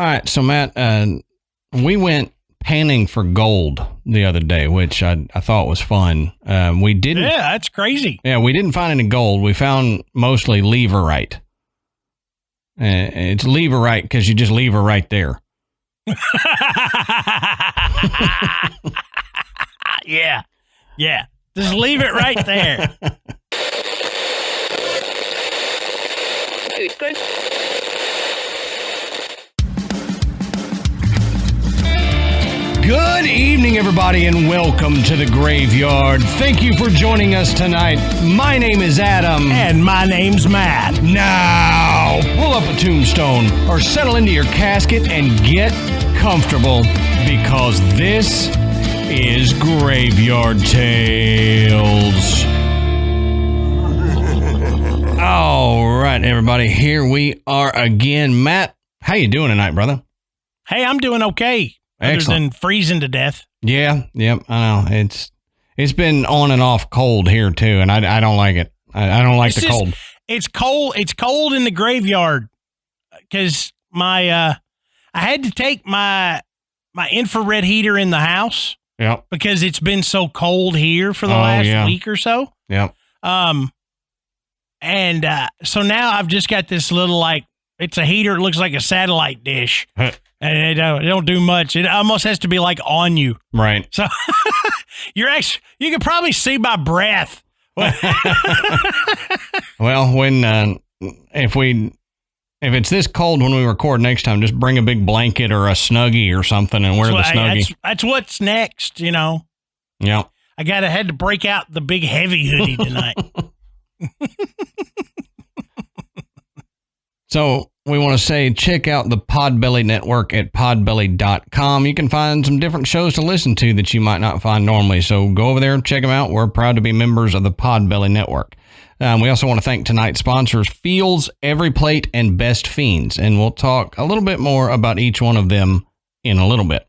All right, so Matt, we went panning for gold the other day, which I thought was fun. We didn't. Yeah, that's crazy. Yeah, we didn't find any gold. We found mostly leverite. It's leverite because you just leave her right there. Yeah. Just leave it right there. Good evening, everybody, and welcome to the graveyard. Thank you for joining us tonight. My name is Adam. And my name's Matt. Now, pull up a tombstone or settle into your casket and get comfortable because this is Graveyard Tales. All right, everybody, here we are again. Matt, how you doing tonight, brother? Hey, I'm doing okay. Excellent. Other than freezing to death. Yeah, yep, I know. It's been on and off cold here too, and I don't like it. I don't like the cold. It's cold. It's cold in the graveyard because I had to take my infrared heater in the house. Yep. Because it's been so cold here for the last week or so. Yep. And so now I've just got this little it's a heater. It looks like a satellite dish. And it don't do much. It almost has to be like on you. Right. So you can probably see my breath. Well, when if it's this cold when we record next time, just bring a big blanket or a Snuggie or something and wear the Snuggie. That's what's next, you know. Yeah. I had to break out the big heavy hoodie tonight. So we want to say, check out the Podbelly Network at podbelly.com. You can find some different shows to listen to that you might not find normally. So go over there and check them out. We're proud to be members of the Podbelly Network. We also want to thank tonight's sponsors, Feals, Every Plate, and Best Fiends. And we'll talk a little bit more about each one of them in a little bit.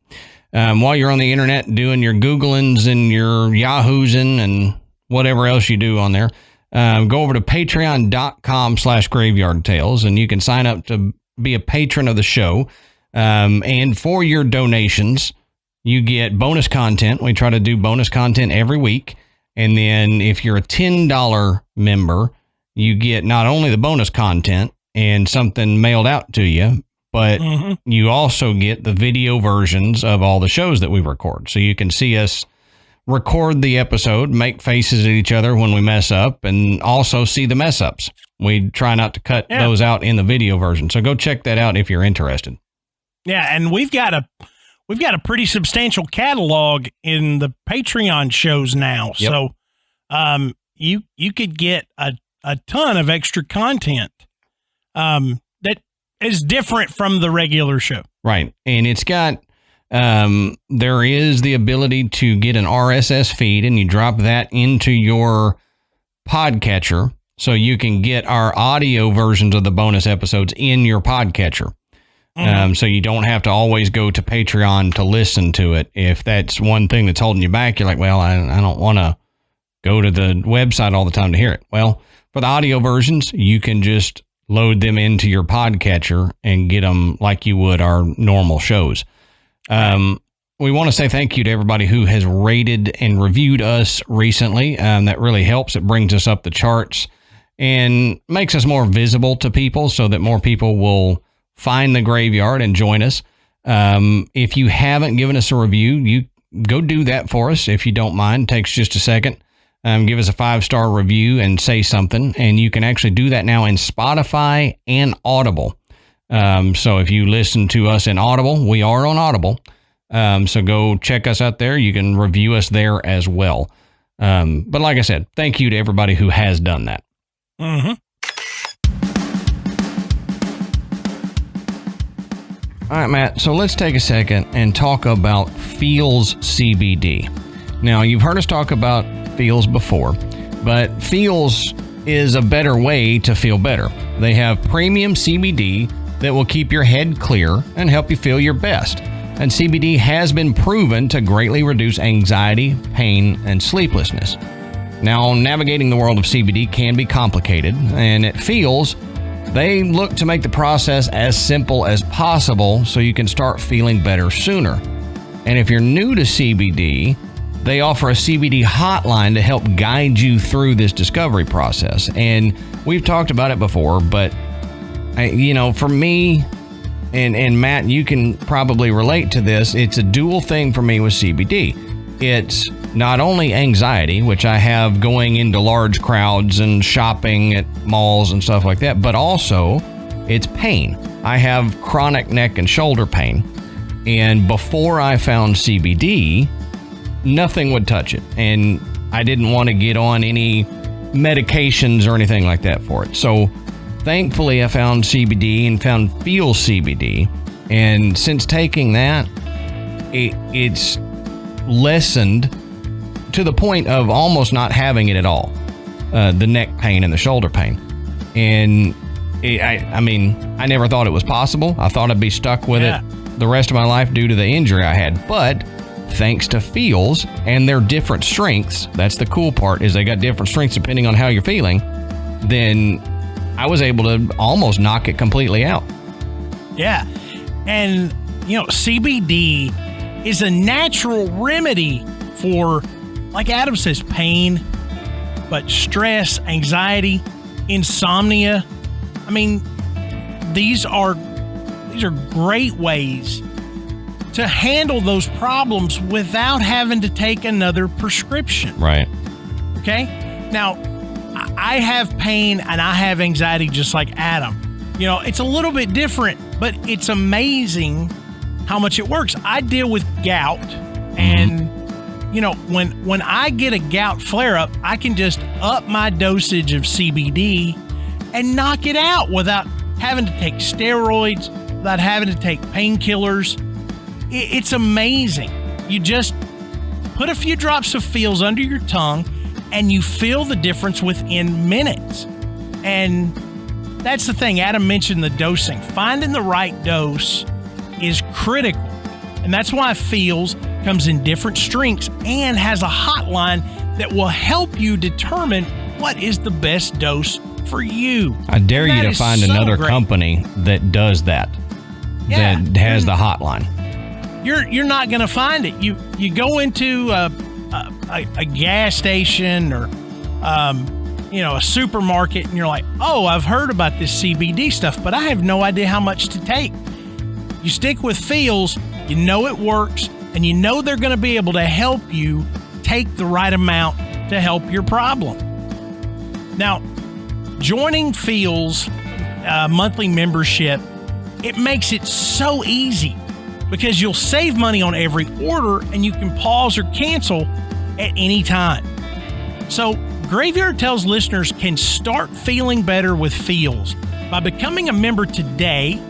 While you're on the internet doing your Googlings and your Yahoosing and whatever else you do on there, go over to patreon.com/Graveyard Tales, and you can sign up to be a patron of the show. And for your donations, you get bonus content. We try to do bonus content every week. And then if you're a $10 member, you get not only the bonus content and something mailed out to you, but you also get the video versions of all the shows that we record. So you can see us record the episode, make faces at each other when we mess up, and also see the mess ups. We try not to cut those out in the video version. So go check that out if you're interested. Yeah, and we've got a pretty substantial catalog in the Patreon shows now. Yep. So you could get a ton of extra content that is different from the regular show. Right. And it's got there is the ability to get an RSS feed, and you drop that into your podcatcher so you can get our audio versions of the bonus episodes in your podcatcher. So you don't have to always go to Patreon to listen to it. If that's one thing that's holding you back, you're like, well, I don't want to go to the website all the time to hear it. Well, for the audio versions, you can just load them into your podcatcher and get them like you would our normal shows. We want to say thank you to everybody who has rated and reviewed us recently. That really helps. It brings us up the charts and makes us more visible to people so that more people will find the graveyard and join us. If you haven't given us a review, you go do that for us. If you don't mind, it takes just a second. Give us a 5-star review and say something. And you can actually do that now in Spotify and Audible. So if you listen to us in Audible, we are on Audible. So go check us out there. You can review us there as well. But like I said, thank you to everybody who has done that. Mm-hmm. All right, Matt. So let's take a second and talk about Feals CBD. Now, you've heard us talk about Feals before, but Feals is a better way to feel better. They have premium CBD that will keep your head clear and help you feel your best. And CBD has been proven to greatly reduce anxiety, pain, and sleeplessness. Now, navigating the world of CBD can be complicated, and at Feals, They look to make the process as simple as possible so you can start feeling better sooner. And if you're new to CBD, they offer a CBD hotline to help guide you through this discovery process. And we've talked about it before, but for me, and Matt, you can probably relate to this, it's a dual thing for me with CBD. It's not only anxiety, which I have going into large crowds and shopping at malls and stuff like that, but also it's pain. I have chronic neck and shoulder pain. And before I found CBD, nothing would touch it. And I didn't want to get on any medications or anything like that for it. So thankfully I found CBD and found Feals CBD. And since taking that, it's lessened to the point of almost not having it at all. The neck pain and the shoulder pain. And I never thought it was possible. I thought I'd be stuck with it the rest of my life due to the injury I had. But thanks to Feals and their different strengths, that's the cool part, is they got different strengths depending on how you're feeling, then I was able to almost knock it completely out. Yeah. And, CBD is a natural remedy for, like Adam says, pain, but stress, anxiety, insomnia. I mean, these are great ways to handle those problems without having to take another prescription. Right. Okay. Now, I have pain and I have anxiety just like Adam. It's a little bit different, but it's amazing how much it works. I deal with gout, and when I get a gout flare up, I can just up my dosage of CBD and knock it out without having to take steroids, without having to take painkillers. It's amazing. You just put a few drops of Feals under your tongue and you feel the difference within minutes. And that's the thing. Adam mentioned the dosing. Finding the right dose is critical. And that's why Feals comes in different strengths and has a hotline that will help you determine what is the best dose for you. I dare you to find another company that does that, that has the hotline. You're not going to find it. You go into a gas station or a supermarket and you're like, oh, I've heard about this CBD stuff, but I have no idea how much to take. You stick with Feals, you know it works, and you know they're going to be able to help you take the right amount to help your problem. Now, joining Feals monthly membership, it makes it so easy because you'll save money on every order and you can pause or cancel at any time. So Graveyard Tales listeners can start feeling better with Feals by becoming a member today.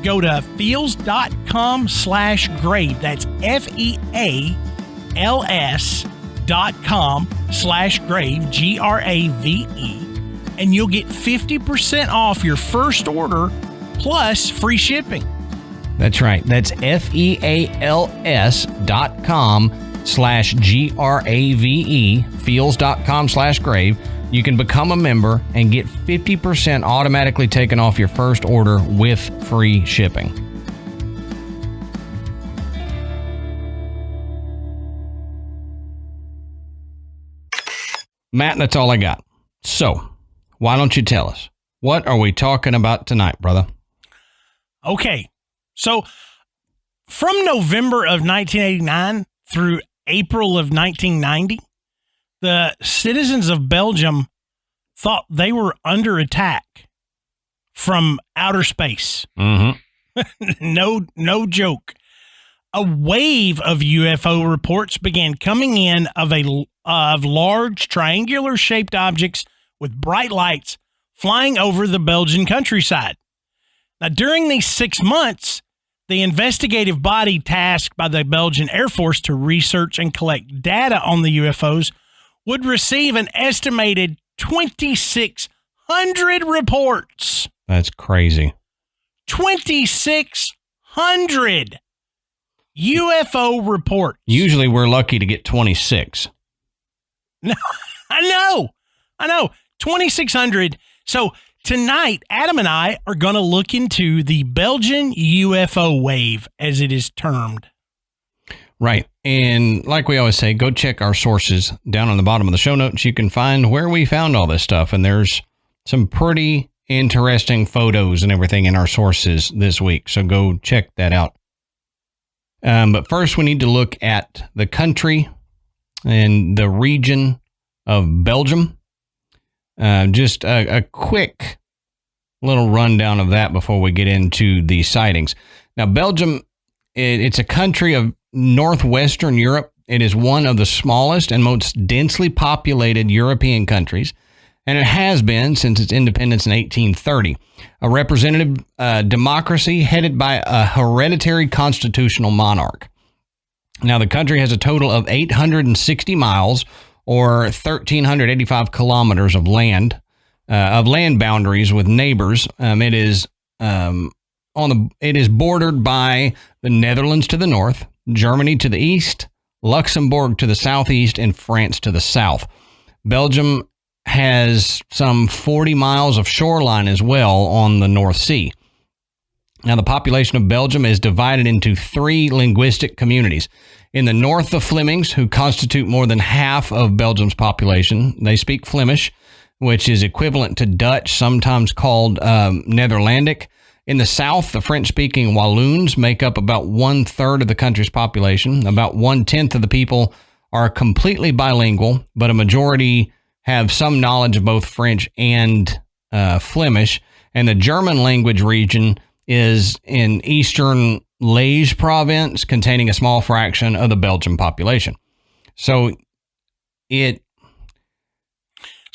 Go to feals.com/grave. That's FEALS.com/grave, GRAVE, and you'll get 50% off your first order plus free shipping. That's right. That's FEALS.com/GRAVE, feals.com/grave. You can become a member and get 50% automatically taken off your first order with free shipping. Matt, that's all I got. So, why don't you tell us? What are we talking about tonight, brother? Okay. So, from November of 1989 through April of 1990, the citizens of Belgium thought they were under attack from outer space. Mm-hmm. No joke. A wave of UFO reports began coming in of large triangular-shaped objects with bright lights flying over the Belgian countryside. Now, during these 6 months, the investigative body tasked by the Belgian Air Force to research and collect data on the UFOs would receive an estimated 2,600 reports. That's crazy. 2,600 UFO reports. Usually we're lucky to get 26. No, I know. 2,600. So tonight, Adam and I are going to look into the Belgian UFO Wave, as it is termed. Right. And like we always say, go check our sources down on the bottom of the show notes. You can find where we found all this stuff. And there's some pretty interesting photos and everything in our sources this week. So go check that out. But first, we need to look at the country and the region of Belgium. Just a quick little rundown of that before we get into the sightings. Now, Belgium, it's a country of northwestern Europe. It is one of the smallest and most densely populated European countries, and it has been since its independence in 1830. A representative democracy headed by a hereditary constitutional monarch. Now, the country has a total of 860 miles or 1,385 kilometers of land boundaries with neighbors. It is bordered by the Netherlands to the north, Germany to the east, Luxembourg to the southeast, and France to the south. Belgium has some 40 miles of shoreline as well on the North Sea. Now, the population of Belgium is divided into 3 linguistic communities. In the north, the Flemings, who constitute more than half of Belgium's population, they speak Flemish, which is equivalent to Dutch, sometimes called Netherlandic. In the south, the French-speaking Walloons make up about 1/3 of the country's population. About 1/10 of the people are completely bilingual, but a majority have some knowledge of both French and Flemish. And the German language region is in eastern Liège province, containing a small fraction of the Belgian population. So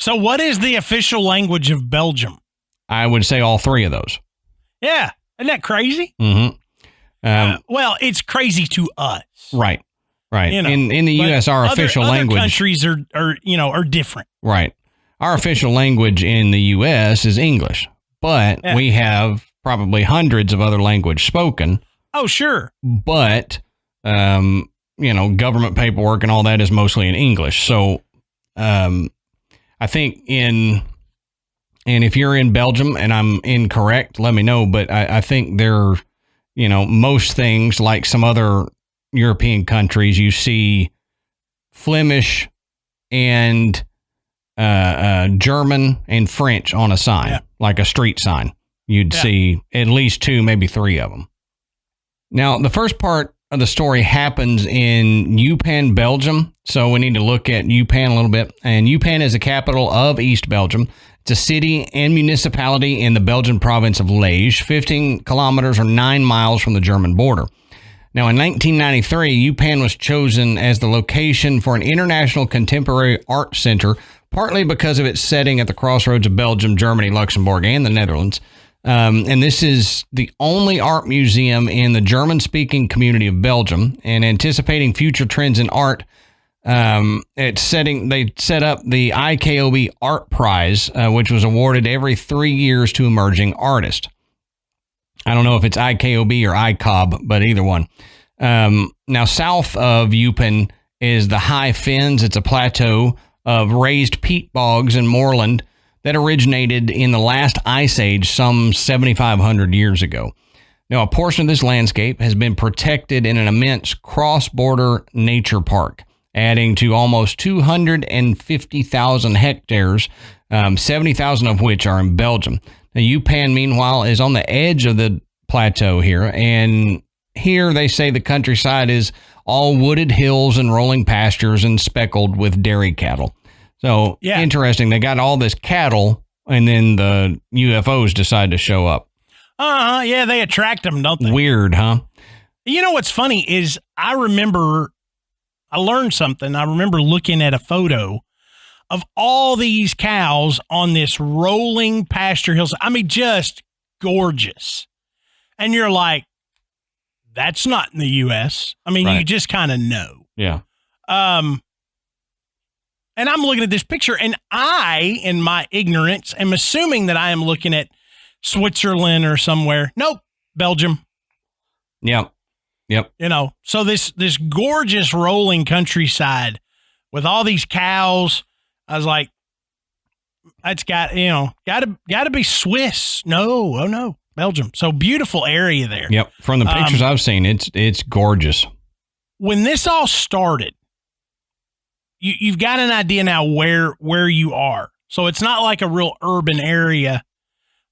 what is the official language of Belgium? I would say all 3 of those. Yeah. Isn't that crazy? Mm-hmm. Well, it's crazy to us. Right. You know, in the U.S., our official language. Other countries are different. Right. Our official language in the U.S. is English, but we have probably hundreds of other languages spoken. Oh, sure. But, government paperwork and all that is mostly in English. So, I think and if you're in Belgium and I'm incorrect, let me know. But I think most things like some other European countries, you see Flemish and German and French on a sign, like a street sign. You'd see at least 2, maybe 3 of them. Now, the first part of the story happens in Eupen, Belgium. So we need to look at Eupen a little bit. And Eupen is the capital of East Belgium. It's a city and municipality in the Belgian province of Liège, 15 kilometers or 9 miles from the German border. Now, in 1993, Eupen was chosen as the location for an international contemporary art center, partly because of its setting at the crossroads of Belgium, Germany, Luxembourg, and the Netherlands. And this is the only art museum in the German-speaking community of Belgium. And anticipating future trends in art, they set up the IKOB Art Prize, which was awarded every 3 years to emerging artists. I don't know if it's IKOB or ICOB, but either one. Now, south of Eupen is the High Fens. It's a plateau of raised peat bogs and moorland that originated in the last ice age some 7,500 years ago. Now, a portion of this landscape has been protected in an immense cross-border nature park, adding to almost 250,000 hectares, 70,000 of which are in Belgium. Now, Eupen, meanwhile, is on the edge of the plateau here, and here they say the countryside is all wooded hills and rolling pastures and speckled with dairy cattle. So, interesting. They got all this cattle, and then the UFOs decide to show up. Yeah, they attract them, don't they? Weird, huh? You know what's funny is I learned something. I remember looking at a photo of all these cows on this rolling pasture hills. I mean, just gorgeous. And you're like, that's not in the U.S. I mean, You just kind of know. Yeah. And I'm looking at this picture, and I, in my ignorance, am assuming that I am looking at Switzerland or somewhere. Nope, Belgium. Yep. So this gorgeous rolling countryside with all these cows. I was like, That's got to be Swiss. No, oh no, Belgium. So beautiful area there. Yep. From the pictures I've seen, it's gorgeous. When this all started, you've got an idea now where you are. So it's not like a real urban area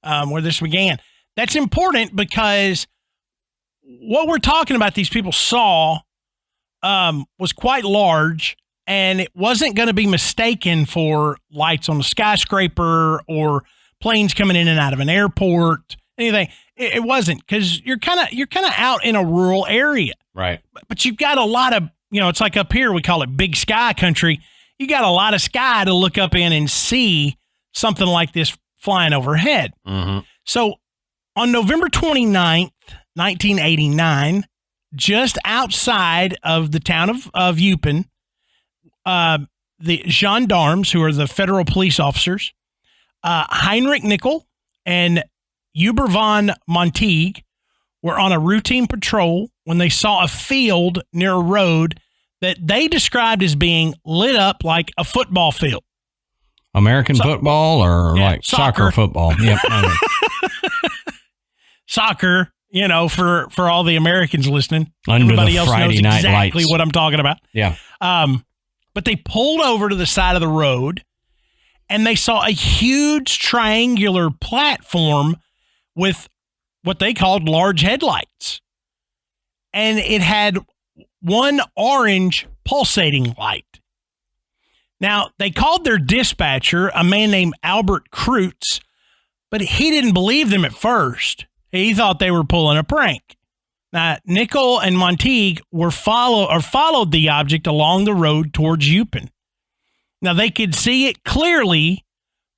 where this began. That's important because what we're talking about, these people saw was quite large, and it wasn't going to be mistaken for lights on a skyscraper or planes coming in and out of an airport, anything. It wasn't, because you're kind of out in a rural area. Right. But you've got a lot of, it's like up here, we call it big sky country. You got a lot of sky to look up in and see something like this flying overhead. Mm-hmm. So on November 29th, 1989, just outside of the town of Eupen, the gendarmes, who are the federal police officers, Heinrich Nickel and Hubert von Montague, were on a routine patrol when they saw a field near a road that they described as being lit up like a football field. American football or like soccer football? Yep. Soccer, for all the Americans listening. Under Everybody the else Friday knows night exactly lights. what I'm talking about. Yeah. But they pulled over to the side of the road, and they saw a huge triangular platform with what they called large headlights. And it had one orange pulsating light. Now, they called their dispatcher, a man named Albert Kreutz, but he didn't believe them at first. He thought they were pulling a prank. Now, Nickel and Montague followed the object along the road towards Eupen. Now, they could see it clearly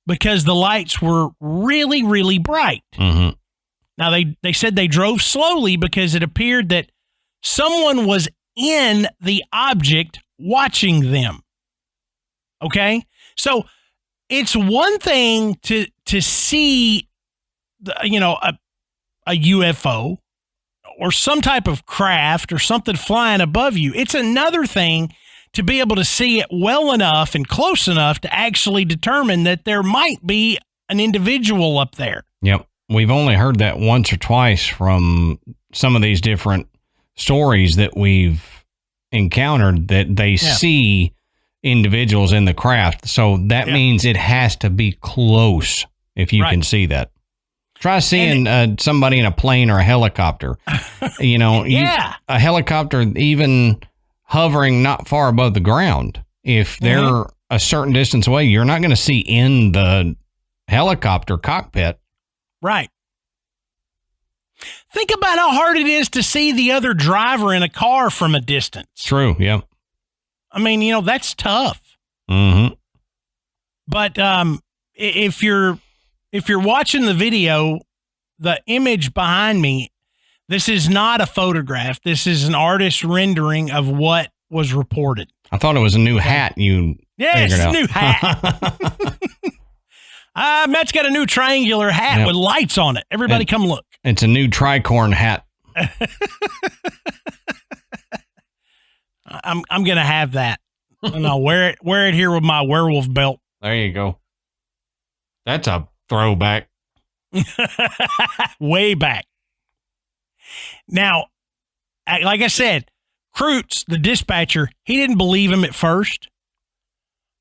because the lights were really, really bright. Mm-hmm. Now, they said they drove slowly because it appeared that someone was in the object watching them. Okay? So it's one thing to see, a UFO or some type of craft or something flying above you. It's another thing to be able to see it well enough and close enough to actually determine that there might be an individual up there. Yep. We've only heard that once or twice from some of these different stories that we've encountered, that they see individuals in the craft. So that means it has to be close if you can see that. Try seeing somebody in a plane or a helicopter. A helicopter even hovering not far above the ground. If they're a certain distance away, you're not going to see in the helicopter cockpit. Right. Think about how hard it is to see the other driver in a car from a distance. True, yeah. I mean, that's tough. Mm-hmm. But if you're watching the video, the image behind me, this is not a photograph. This is an artist's rendering of what was reported. I thought it was a new hat you figured out. New hat. Matt's got a new triangular hat with lights on it. Everybody come look. It's a new tricorn hat. I'm going to have that. And I'll wear it here with my werewolf belt. There you go. That's a throwback. Way back. Now, like I said, Kreutz, the dispatcher, he didn't believe him at first.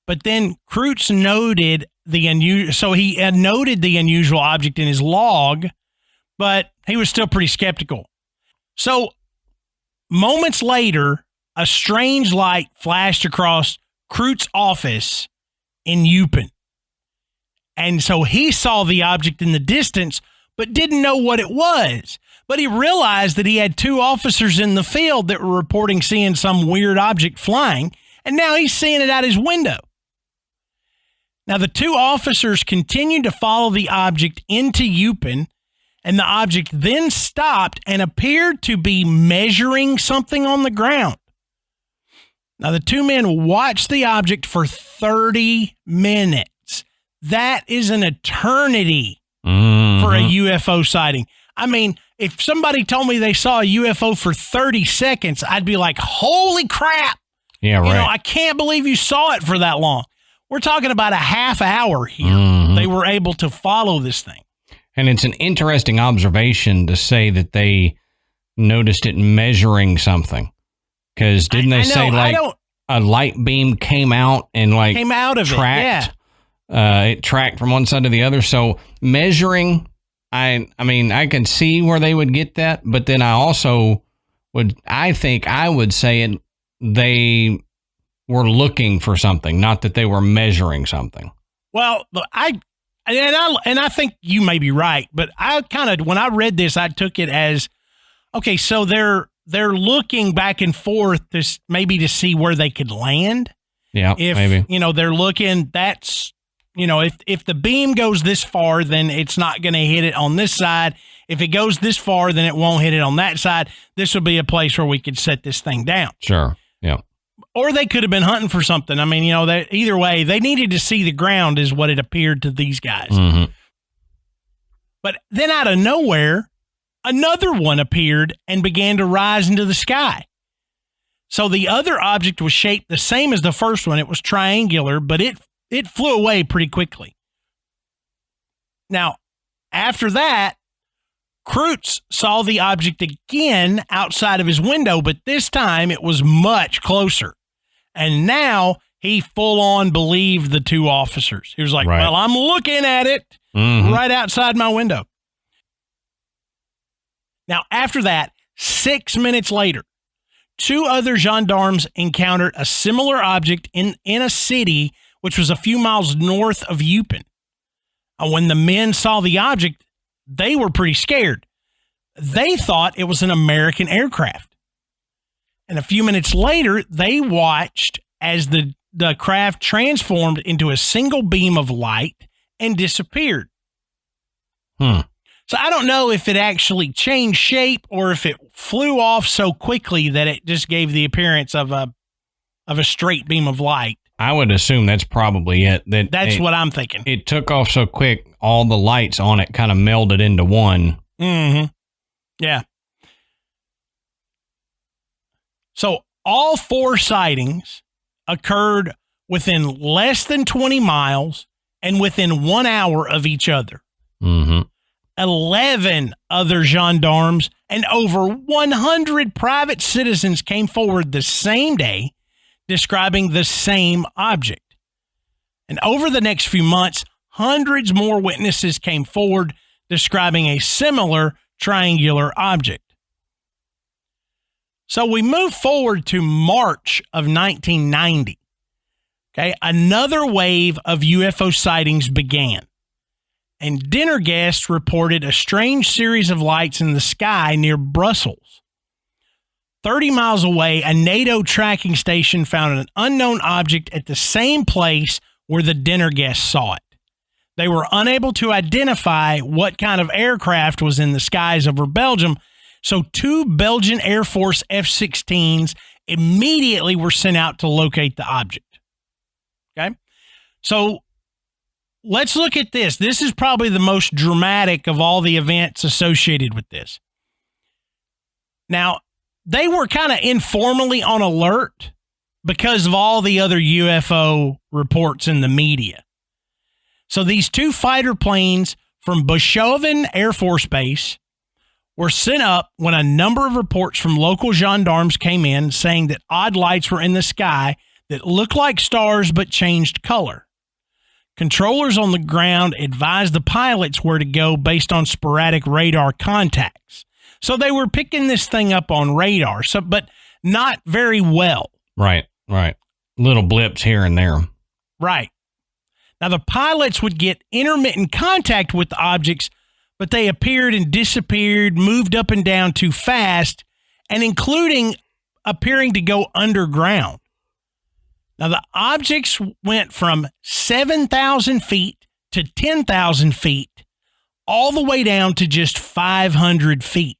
But then Kreutz noted the unusual object in his log, but he was still pretty skeptical. So moments later, a strange light flashed across Kreutz's office in Eupen. And so he saw the object in the distance, but didn't know what it was. But he realized that he had two officers in the field that were reporting seeing some weird object flying, and now he's seeing it out his window. Now, the two officers continued to follow the object into Eupen, and the object then stopped and appeared to be measuring something on the ground. Now, the two men watched the object for 30 minutes. That is an eternity for a UFO sighting. I mean, if somebody told me they saw a UFO for 30 seconds, I'd be like, holy crap. Yeah, right. I can't believe you saw it for that long. we're talking about a half hour here. They were able to follow this thing. And it's an interesting observation to say that they noticed it measuring something. Because didn't they say a light beam came out and came out of tracked, it tracked from one side to the other. So measuring, I mean, I can see where they would get that, but then I also I would say they were looking for something, not that they were measuring something. Well, I think you may be right, but I kind of, when I read this, I took it as, okay, so they're looking back and forth to maybe to see where they could land. Yeah, maybe. They're looking, that's, if the beam goes this far, then it's not going to hit it on this side. If it goes this far, then it won't hit it on that side. This would be a place where we could set this thing down. Sure. Yeah. Or they could have been hunting for something. I mean, either way, they needed to see the ground is what it appeared to these guys. Mm-hmm. But then out of nowhere, another one appeared and began to rise into the sky. So the other object was shaped the same as the first one. It was triangular, but it flew away pretty quickly. Now, after that, Kreutz saw the object again outside of his window, but this time it was much closer. And now he full on believed the two officers. He was like, right. Well, I'm looking at it right outside my window. Now, after that, 6 minutes later, two other gendarmes encountered a similar object in a city which was a few miles north of Eupen. When the men saw the object, they were pretty scared. They thought it was an American aircraft. And a few minutes later, they watched as the craft transformed into a single beam of light and disappeared. So I don't know if it actually changed shape or if it flew off so quickly that it just gave the appearance of a straight beam of light. I would assume that's probably it. That's what I'm thinking. It took off so quick, all the lights on it kind of melded into one. Mm-hmm. Yeah. So all four sightings occurred within less than 20 miles and within 1 hour of each other. 11 other gendarmes and over 100 private citizens came forward the same day describing the same object. And over the next few months, hundreds more witnesses came forward describing a similar triangular object. So we move forward to March of 1990. Okay, another wave of UFO sightings began. And dinner guests reported a strange series of lights in the sky near Brussels. 30 miles away, a NATO tracking station found an unknown object at the same place where the dinner guests saw it. They were unable to identify what kind of aircraft was in the skies over Belgium, so two Belgian Air Force F-16s immediately were sent out to locate the object. Okay? So let's look at this. This is probably the most dramatic of all the events associated with this. Now, they were kind of informally on alert because of all the other UFO reports in the media. So these two fighter planes from Boshoven Air Force Base were sent up when a number of reports from local gendarmes came in saying that odd lights were in the sky that looked like stars but changed color. Controllers on the ground advised the pilots where to go based on sporadic radar contacts. So they were picking this thing up on radar, but not very well. Right. Little blips here and there. Right. Now, the pilots would get intermittent contact with the objects, but they appeared and disappeared, moved up and down too fast, and including appearing to go underground. Now, the objects went from 7,000 feet to 10,000 feet, all the way down to just 500 feet.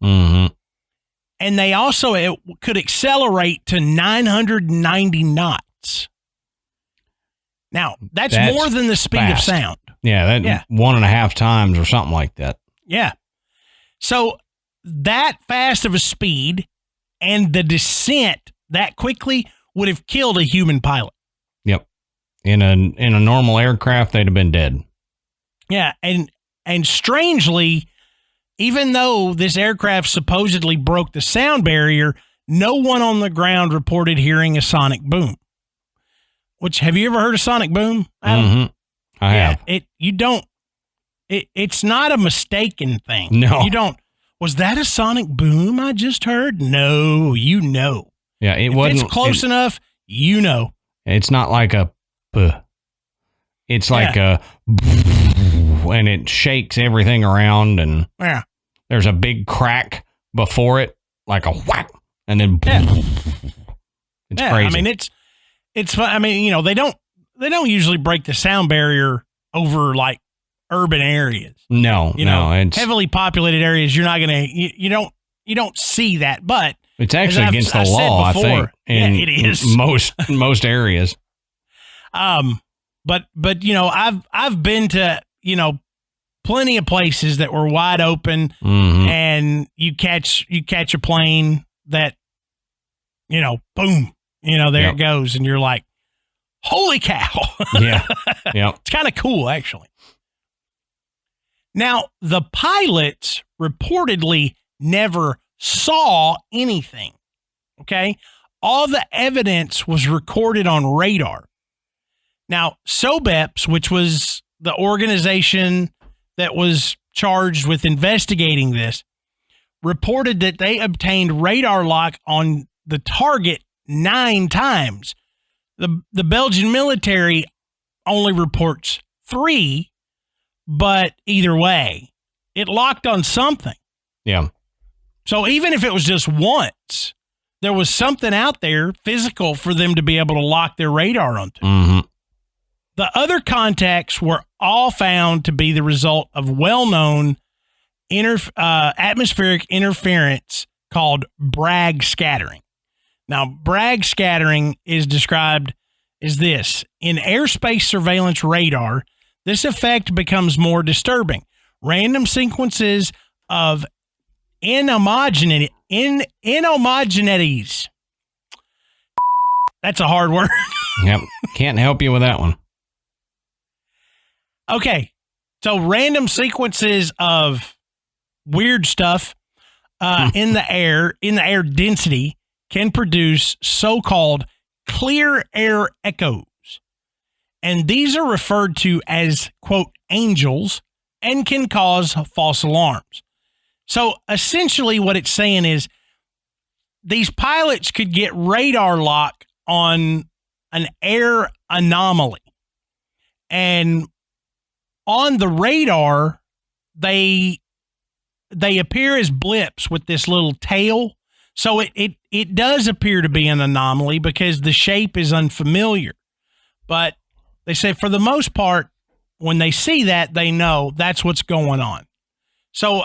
And they also could accelerate to 990 knots. Now, that's more than the speed of sound. Yeah, 1.5 times or something like that. Yeah. So that fast of a speed and the descent that quickly would have killed a human pilot. Yep. In a normal aircraft, they'd have been dead. Yeah, and strangely, even though this aircraft supposedly broke the sound barrier, no one on the ground reported hearing a sonic boom. Which, have you ever heard a sonic boom, Adam? I have. It's not a mistaken thing. No. You don't. Was that a sonic boom I just heard? No, you know. Yeah, if it's close enough, you know. It's not like a it's like a and it shakes everything around, and there's a big crack before it, like a whack, and then it's crazy. I mean, it's I mean, you know, they don't usually break the sound barrier over like urban areas. No, it's heavily populated areas. You're not gonna you don't see that, but it's actually against the law, I think. It is most areas. But you know, I've been to, you know, plenty of places that were wide open, and you catch a plane that, you know, boom, you know, there it goes, and you're like, holy cow. Yeah. It's kind of cool, actually. Now, the pilots reportedly never saw anything. Okay. All the evidence was recorded on radar. Now, SOBEPS, which was the organization that was charged with investigating this, reported that they obtained radar lock on the target 9 times. The Belgian military only reports 3, but either way, it locked on something. Yeah. So even if it was just once, there was something out there physical for them to be able to lock their radar onto. The other contacts were all found to be the result of well-known atmospheric interference called Bragg scattering. Now, Bragg scattering is described as this. In airspace surveillance radar, this effect becomes more disturbing. Random sequences of inhomogeneities. That's a hard word. Yep. Can't help you with that one. Okay. So random sequences of weird stuff in the air density can produce so-called clear air echoes. And these are referred to as, quote, angels, and can cause false alarms. So essentially what it's saying is these pilots could get radar lock on an air anomaly. And on the radar, they appear as blips with this little tail. So it does appear to be an anomaly because the shape is unfamiliar. But they say for the most part, when they see that, they know that's what's going on. So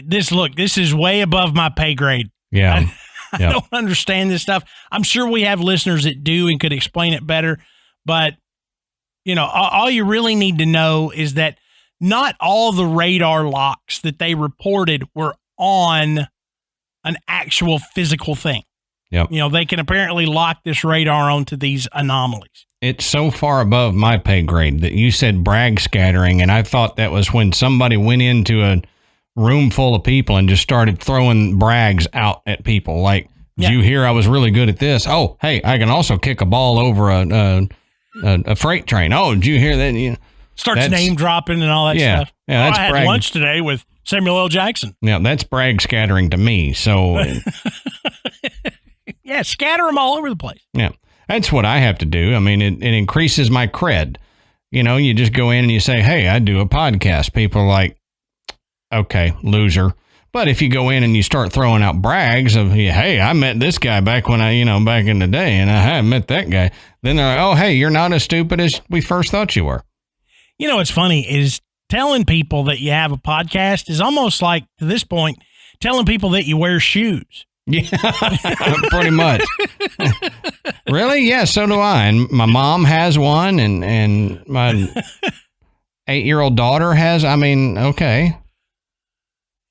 this is way above my pay grade. Yeah. I don't understand this stuff. I'm sure we have listeners that do and could explain it better. But, you know, all you really need to know is that not all the radar locks that they reported were on an actual physical thing. Yep. You know, they can apparently lock this radar onto these anomalies. It's so far above my pay grade that you said Bragg scattering, and I thought that was when somebody went into a room full of people and just started throwing brags out at people. Like, did you hear I was really good at this? Oh, hey, I can also kick a ball over a freight train. Oh, did you hear that? You know, starts name dropping and all that stuff. Yeah, that's I had lunch today with Samuel L. Jackson. Yeah, that's Bragg scattering to me. So, yeah, scatter them all over the place. Yeah, that's what I have to do. I mean, it increases my cred. You know, you just go in and you say, hey, I do a podcast. People are like, okay, loser. But if you go in and you start throwing out brags of, hey, I met this guy back when back in the day, and I haven't met that guy, then they're like, oh, hey, you're not as stupid as we first thought you were. You know, what's funny is telling people that you have a podcast is almost like, to this point, telling people that you wear shoes. Yeah, pretty much. Really? Yeah, so do I. And my mom has one, and my 8-year-old daughter has. I mean, okay.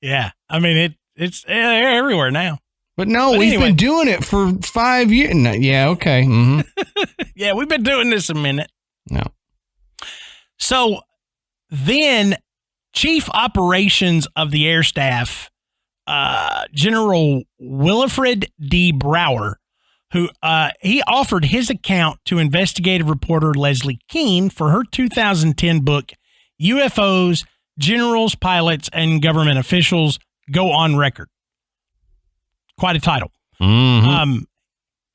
Yeah, I mean, it's everywhere now. But no, we've been doing it for 5 years. No, yeah, okay. Mm-hmm. Yeah, we've been doing this a minute. No. So then Chief Operations of the Air Staff, General Wilfred D. Brower, who he offered his account to investigative reporter Leslie Keene for her 2010 book, UFOs, Generals, Pilots, and Government Officials Go on Record. Quite a title. Mm-hmm.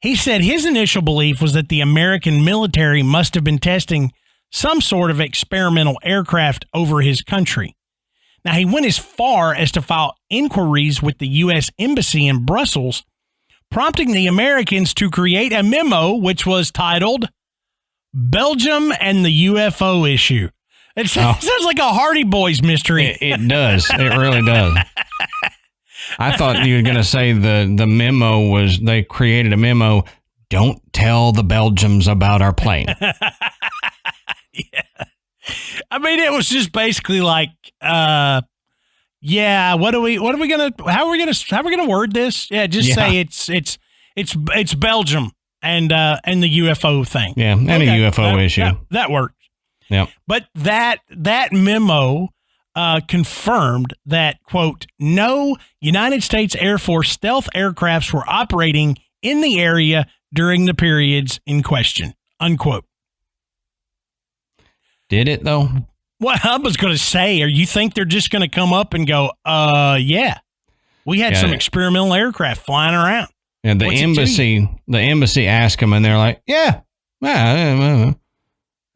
He said his initial belief was that the American military must have been testing some sort of experimental aircraft over his country. Now, he went as far as to file inquiries with the U.S. Embassy in Brussels, prompting the Americans to create a memo which was titled Belgium and the UFO Issue. It sounds like a Hardy Boys mystery. It does. It really does. I thought you were going to say the memo was they created a memo. Don't tell the Belgians about our plane. Yeah. I mean, it was just basically like, how are we gonna word this? Yeah, just say it's Belgium and the UFO thing. Yeah, and a UFO issue. That works. Yeah. But that memo confirmed that, quote, no United States Air Force stealth aircrafts were operating in the area during the periods in question, unquote. Did it, though? Well, I was going to say, or you think they're just going to come up and go, yeah, we had some experimental aircraft flying around. And the embassy asked them, and they're like, yeah.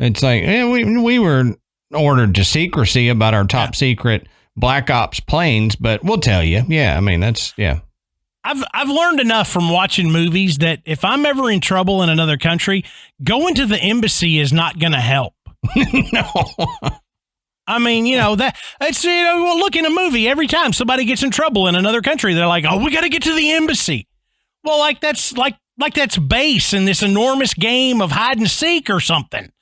It's like, we were ordered to secrecy about our top secret Black Ops planes, but we'll tell you. Yeah, I mean, I've learned enough from watching movies that if I'm ever in trouble in another country, going to the embassy is not going to help. No. I mean, well, look, in a movie, every time somebody gets in trouble in another country, they're like, oh, we got to get to the embassy. Well, that's base in this enormous game of hide and seek or something.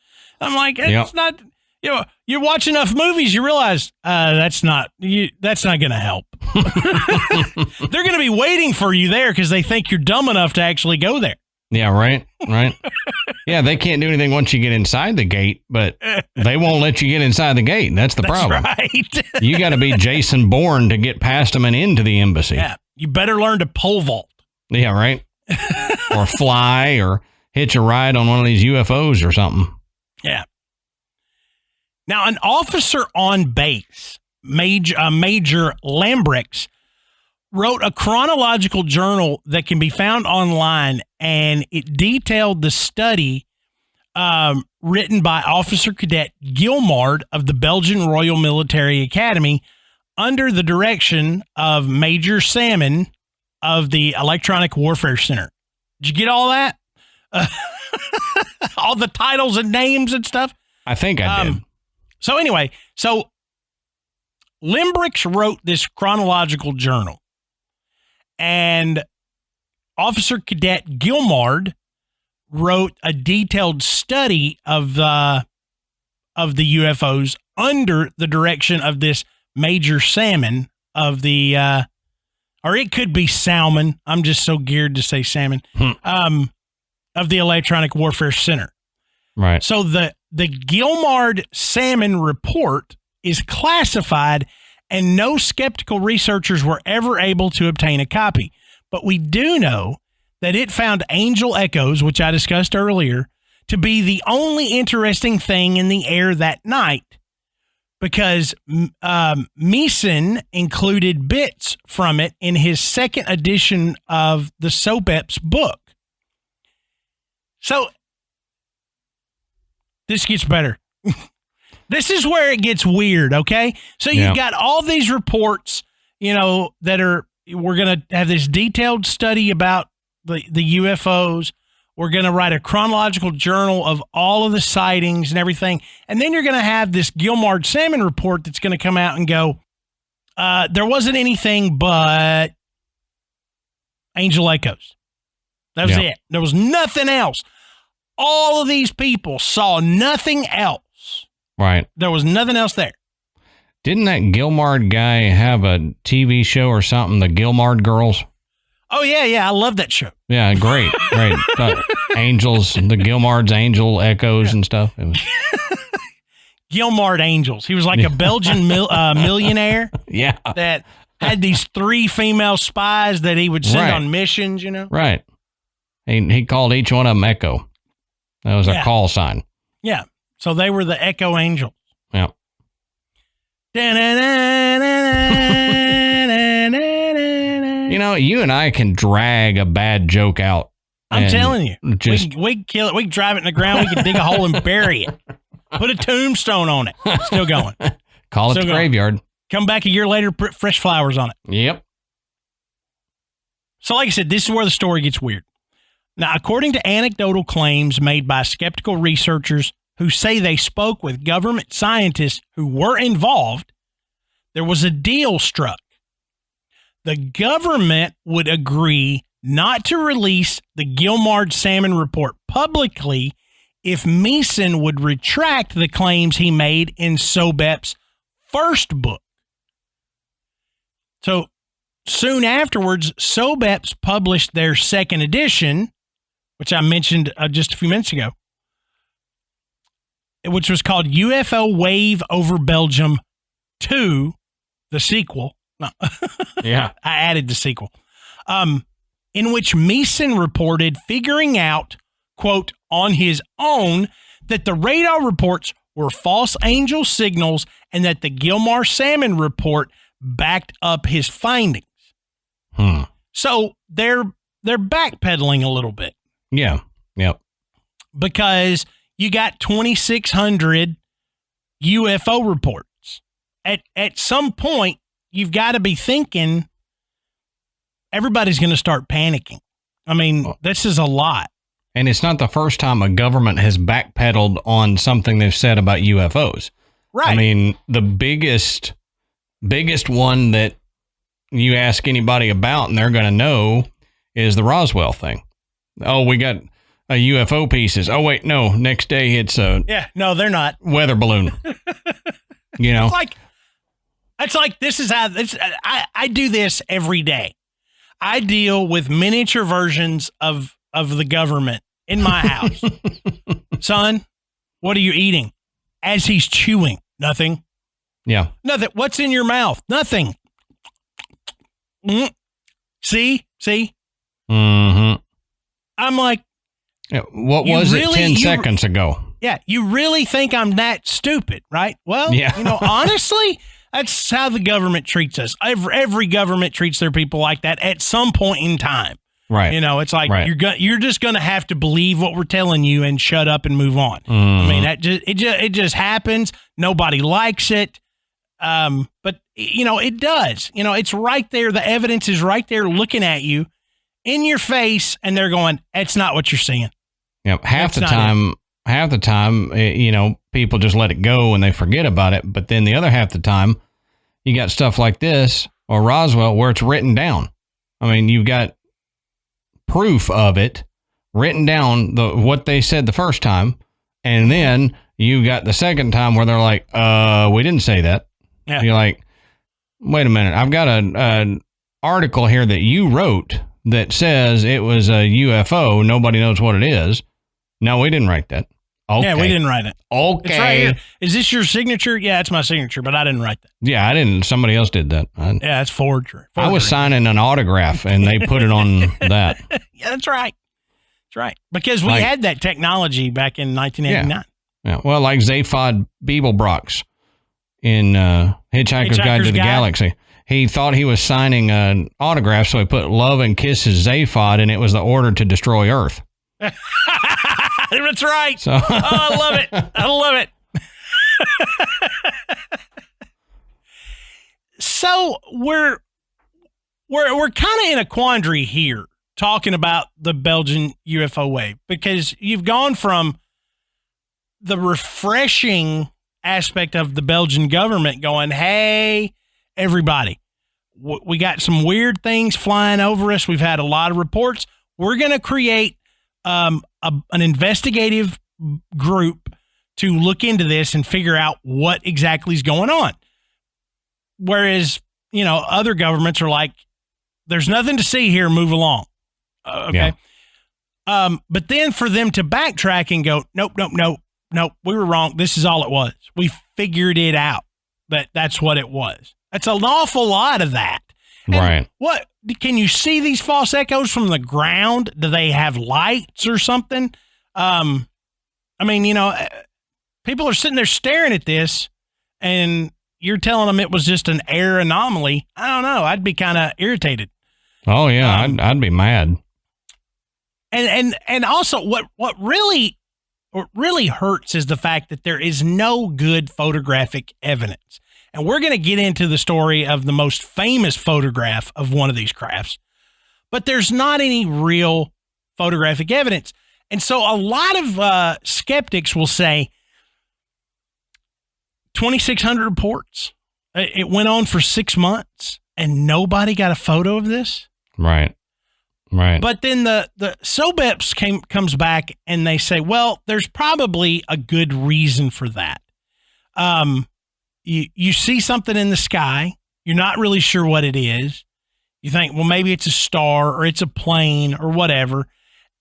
I'm like, it's not, you watch enough movies, you realize that's not going to help. They're going to be waiting for you there because they think you're dumb enough to actually go there. Yeah, right. Yeah, they can't do anything once you get inside the gate, but they won't let you get inside the gate. That's the problem. Right. You got to be Jason Bourne to get past them and into the embassy. Yeah, you better learn to pole vault. Yeah, right. Or fly or hitch a ride on one of these UFOs or something. Yeah. Now, an officer on base, Major Lambrix, wrote a chronological journal that can be found online, and it detailed the study written by Officer Cadet Gilmard of the Belgian Royal Military Academy under the direction of Major Salmon of the Electronic Warfare Center. Did you get all that? All the titles and names and stuff? I think I did. So anyway, Lambrix wrote this chronological journal, and Officer Cadet Gilmard wrote a detailed study of the UFOs under the direction of this Major Salmon of the, or it could be Salmon. I'm just so geared to say Salmon, of the Electronic Warfare Center. Right. So the Gilmard Salmon report is classified, and no skeptical researchers were ever able to obtain a copy. But we do know that it found angel echoes, which I discussed earlier, to be the only interesting thing in the air that night, because Meeson included bits from it in his second edition of the Sobeps book. So this gets better. This is where it gets weird, okay? So you've got all these reports, that we're going to have this detailed study about the UFOs. We're going to write a chronological journal of all of the sightings and everything. And then you're going to have this Gilmard Salmon report that's going to come out and go, there wasn't anything but angel echoes. That was it. There was nothing else. All of these people saw nothing else. Right. There was nothing else there. Didn't that Gilmard guy have a TV show or something, the Gilmard Girls? Oh, yeah. I love that show. Yeah, great. Angels, the Gilmard's angel echoes and stuff. It was... Gilmard Angels. He was like a Belgian millionaire. Yeah. That had these 3 female spies that he would send on missions, Right. He called each one of them Echo. That was a call sign. Yeah. So they were the Echo Angels. Yeah. You and I can drag a bad joke out. I'm telling you. We can kill it. We can drive it in the ground. We can dig a hole and bury it. Put a tombstone on it. Still going. Call it the graveyard. Come back a year later, put fresh flowers on it. Yep. So like I said, this is where the story gets weird. Now, according to anecdotal claims made by skeptical researchers who say they spoke with government scientists who were involved, there was a deal struck. The government would agree not to release the Gilmard Salmon report publicly if Meeson would retract the claims he made in Sobep's first book. So soon afterwards, Sobep's published their second edition, which I mentioned just a few minutes ago, which was called UFO Wave over Belgium 2, the sequel. No. Yeah. I added the sequel. In which Meeson reported figuring out, quote, on his own, that the radar reports were false angel signals and that the Gilmard Salmon report backed up his findings. So they're backpedaling a little bit. Yeah. Yep. Because you got 2,600 UFO reports. At some point, you've got to be thinking everybody's going to start panicking. I mean, this is a lot. And it's not the first time a government has backpedaled on something they've said about UFOs. Right. I mean, the biggest one that you ask anybody about and they're going to know is the Roswell thing. Oh, we got a UFO pieces. Oh, wait, no. Next day it's a... Yeah, no, they're not. Weather balloon. It's like this is how... I do this every day. I deal with miniature versions of the government in my house. Son, what are you eating? As he's chewing. Nothing. Yeah. Nothing. What's in your mouth? Nothing. See? Mm-hmm. I'm like... Yeah, what was it 10 seconds ago? Yeah, you really think I'm that stupid, right? Well, honestly... That's how the government treats us. Every government treats their people like that at some point in time. Right. It's like you're just going to have to believe what we're telling you and shut up and move on. I mean, it just happens. Nobody likes it. But it does. It's right there. The evidence is right there looking at you in your face, and they're going, "It's not what you're seeing." Yep. Half the time, people just let it go and they forget about it. But then the other half the time, you got stuff like this or Roswell where it's written down. I mean, you've got proof of it written down, what they said the first time. And then you got the second time where they're like, we didn't say that. Yeah. You're like, wait a minute. I've got an article here that you wrote that says it was a UFO. Nobody knows what it is. No, we didn't write that. Okay. Yeah, we didn't write it. Okay. It's right here. Is this your signature? Yeah, it's my signature, but I didn't write that. Yeah, I didn't. Somebody else did that. Yeah, it's forgery. I was signing an autograph, and they put it on that. Yeah, that's right. That's right. Because we had that technology back in 1989. Yeah. Well, like Zaphod Beeblebrox in Hitchhiker's Guide to the Galaxy. He thought he was signing an autograph, so he put "Love and Kisses Zaphod," and it was the order to destroy Earth. That's right. So. I love it. I love it. So we're kind of in a quandary here talking about the Belgian UFO wave, because you've gone from the refreshing aspect of the Belgian government going, "Hey, everybody, we got some weird things flying over us. We've had a lot of reports. We're going to create an investigative group to look into this and figure out what exactly is going on." Whereas, other governments are like, there's nothing to see here. Move along. Okay. Yeah. But then for them to backtrack and go, nope, we were wrong. This is all it was. We figured it out. That's what it was. That's an awful lot of that. And right. What can you see these false echoes from the ground? Do they have lights or something? I mean, people are sitting there staring at this, and you're telling them it was just an air anomaly. I don't know. I'd be kind of irritated. Oh yeah, I'd be mad. And also, what really hurts is the fact that there is no good photographic evidence. And we're going to get into the story of the most famous photograph of one of these crafts, but there's not any real photographic evidence. And so a lot of skeptics will say 2,600 reports. It went on for 6 months and nobody got a photo of this. Right. But then the SOBEPS comes back and they say, well, there's probably a good reason for that. You see something in the sky. You're not really sure what it is. You think, well, maybe it's a star or it's a plane or whatever.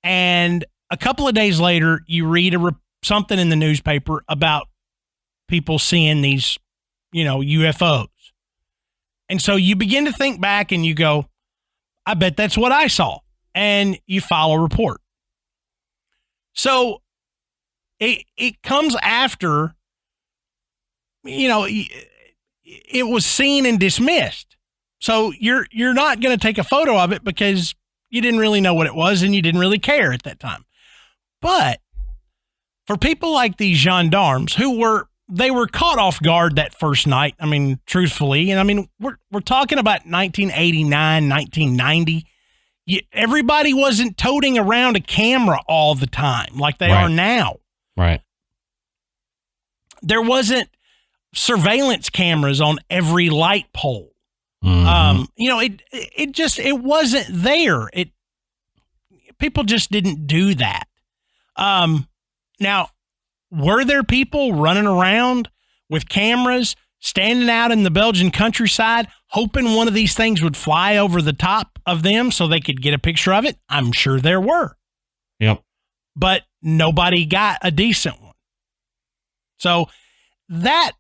And a couple of days later, you read something in the newspaper about people seeing these, UFOs. And so you begin to think back and you go, I bet that's what I saw. And you file a report. So it comes after, it was seen and dismissed. So you're not going to take a photo of it because you didn't really know what it was and you didn't really care at that time. But for people like these gendarmes they were caught off guard that first night. I mean, truthfully, and we're talking about 1989, 1990. Everybody wasn't toting around a camera all the time like they are now. Right. There wasn't surveillance cameras on every light pole. Mm-hmm. It wasn't there. People just didn't do that. Now, were there people running around with cameras, standing out in the Belgian countryside, hoping one of these things would fly over the top of them so they could get a picture of it? I'm sure there were. Yep. But nobody got a decent one. So that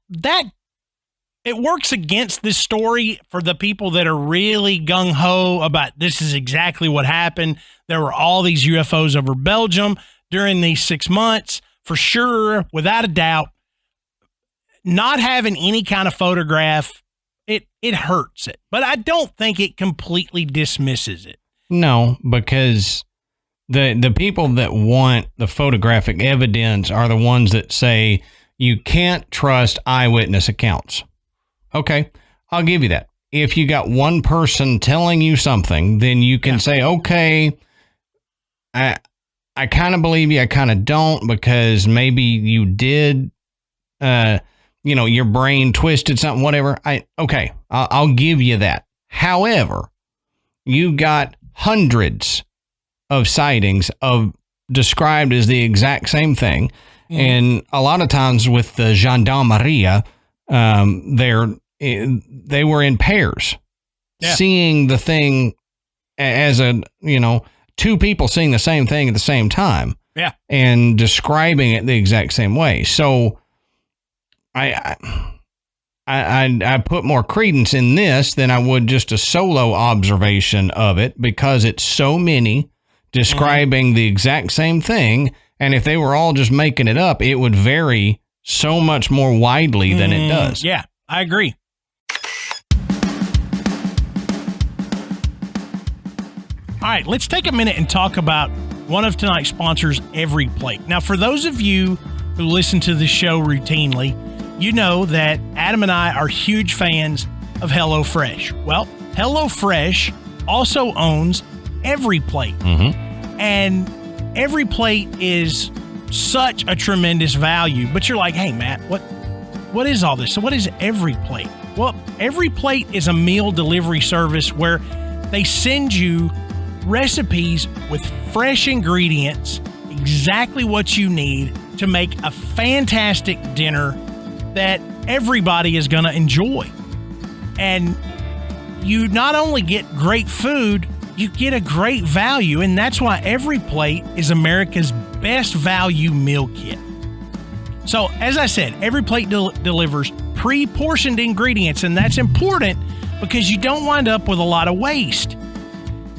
it works against this story for the people that are really gung-ho about this is exactly what happened. There were all these UFOs over Belgium during these 6 months. For sure, without a doubt, not having any kind of photograph, it hurts it. But I don't think it completely dismisses it. No, because the people that want the photographic evidence are the ones that say you can't trust eyewitness accounts. Okay, I'll give you that. If you got one person telling you something, then you can say, okay, I kind of believe you, I kind of don't, because maybe you did, your brain twisted something, whatever. I'll give you that. However, you got hundreds of sightings described as the exact same thing. Mm. And a lot of times with the gendarmerie, they were in pairs, seeing the thing as two people seeing the same thing at the same time. Yeah. And describing it the exact same way. So I put more credence in this than I would just a solo observation of it, because it's so many describing the exact same thing. And if they were all just making it up, it would vary so much more widely than it does. Yeah, I agree. All right, let's take a minute and talk about one of tonight's sponsors, Every Plate. Now, for those of you who listen to the show routinely, you know that Adam and I are huge fans of HelloFresh. Well, HelloFresh also owns Every Plate. Mm-hmm. And Every Plate is such a tremendous value. But you're like, hey, Matt, what is all this? So what is Every Plate? Well, Every Plate is a meal delivery service where they send you recipes with fresh ingredients, exactly what you need to make a fantastic dinner that everybody is going to enjoy. And you not only get great food, you get a great value, and that's why Every Plate is America's best value meal kit. So, as I said, Every Plate delivers pre-portioned ingredients, and that's important because you don't wind up with a lot of waste.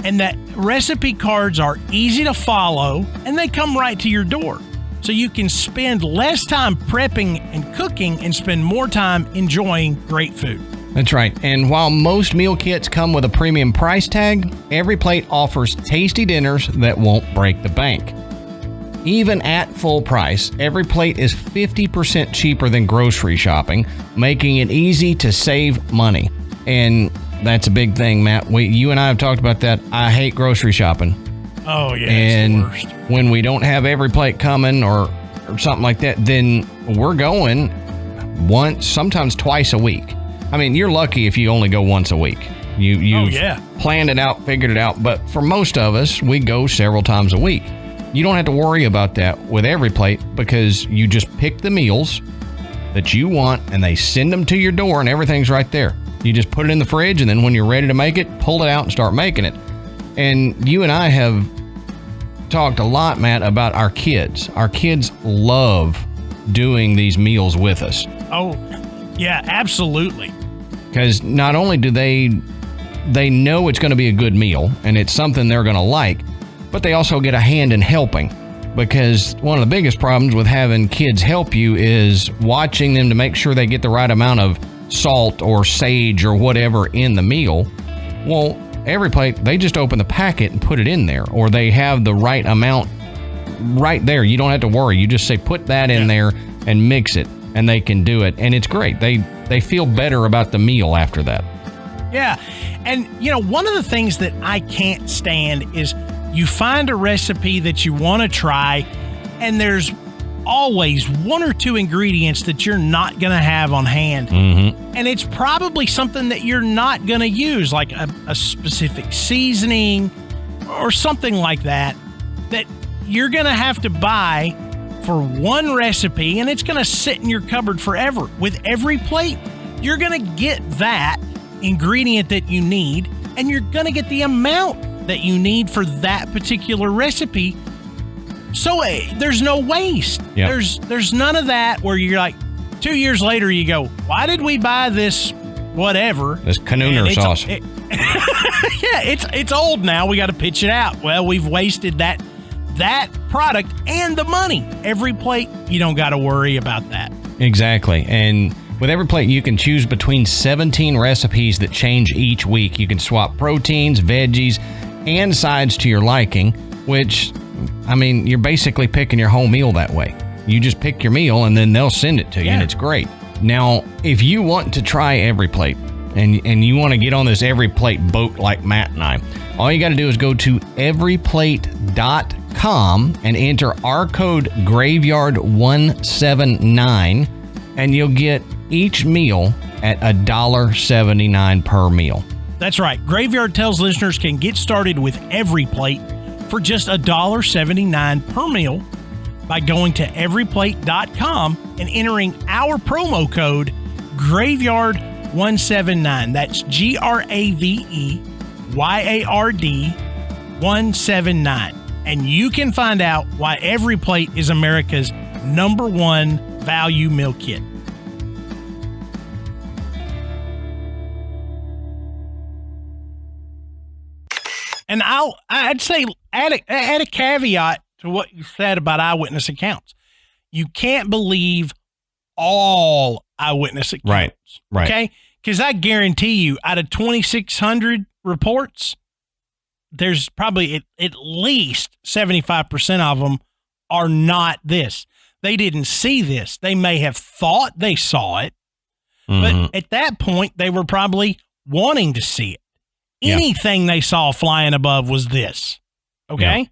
And that recipe cards are easy to follow, and they come right to your door. So you can spend less time prepping and cooking and spend more time enjoying great food. That's right. And while most meal kits come with a premium price tag, Every Plate offers tasty dinners that won't break the bank. Even at full price, Every Plate is 50% cheaper than grocery shopping, making it easy to save money. And that's a big thing, Matt. You and I have talked about that. I hate grocery shopping. Oh, yeah, and it's the worst. When we don't have Every Plate coming or something like that, then we're going once, sometimes twice a week. I mean, you're lucky if you only go once a week. You've planned it out, figured it out. But for most of us, we go several times a week. You don't have to worry about that with Every Plate because you just pick the meals that you want and they send them to your door and everything's right there. You just put it in the fridge, and then when you're ready to make it, pull it out and start making it. And you and I have talked a lot, Matt, about our kids. Our kids love doing these meals with us. Oh, yeah, absolutely. Because not only do they know it's going to be a good meal and it's something they're going to like, but they also get a hand in helping. Because one of the biggest problems with having kids help you is watching them to make sure they get the right amount of salt or sage or whatever in the meal. Well, Every Plate, they just open the packet and put it in there, or they have the right amount right there. You don't have to worry. You just say, put that in there and mix it, and they can do it. And it's great. They feel better about the meal after that. Yeah. And, one of the things that I can't stand is you find a recipe that you want to try, and there's always one or two ingredients that you're not going to have on hand. Mm-hmm. And it's probably something that you're not going to use, like a specific seasoning or something like that you're going to have to buy for one recipe, and it's going to sit in your cupboard forever. With Every Plate, you're going to get that ingredient that you need, and you're going to get the amount that you need for that particular recipe. So there's no waste. Yep. There's none of that where you're like 2 years later you go, why did we buy this whatever? This Canooner sauce. It's old now. We got to pitch it out. Well, we've wasted that product and the money. Every Plate, you don't got to worry about that. Exactly. And with Every Plate, you can choose between 17 recipes that change each week. You can swap proteins, veggies, and sides to your liking, which, I mean, you're basically picking your whole meal that way. You just pick your meal, and then they'll send it to you, and it's great. Now, if you want to try Every Plate, and you want to get on this Every Plate boat like Matt and I, all you got to do is go to everyplate.com and enter our code Graveyard179, and you'll get each meal at $1.79 per meal. That's right. Graveyard tells listeners can get started with Every Plate for just $1.79 per meal by going to everyplate.com and entering our promo code Graveyard179. That's GRAVEYARD 179. And you can find out why Every Plate is America's #1 value meal kit. And I'd say add a caveat to what you said about eyewitness accounts. You can't believe all eyewitness accounts. Right. Okay? Because I guarantee you, out of 2,600 reports, there's probably at least 75% of them are not this. They didn't see this. They may have thought they saw it, but at that point, they were probably wanting to see it. Anything they saw flying above was this. Okay? Yeah.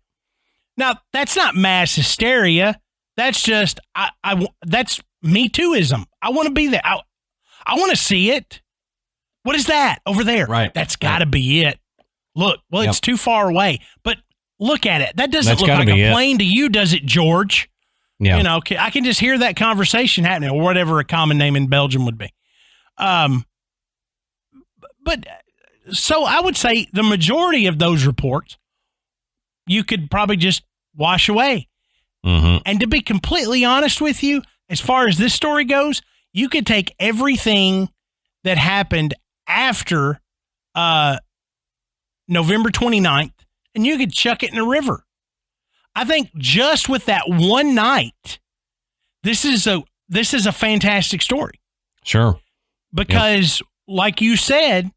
Now, that's not mass hysteria. That's just, that's Me Tooism. I want to be there. I want to see it. What is that over there? Right. That's got to be it. Look, it's too far away, but look at it. That doesn't look like a plane to you, does it, George? Yeah. I can just hear that conversation happening, or whatever a common name in Belgium would be. But So I would say the majority of those reports, you could probably just wash away. Mm-hmm. And to be completely honest with you, as far as this story goes, you could take everything that happened after November 29th and you could chuck it in a river. I think just with that one night, this is a fantastic story. Sure. Because like you said,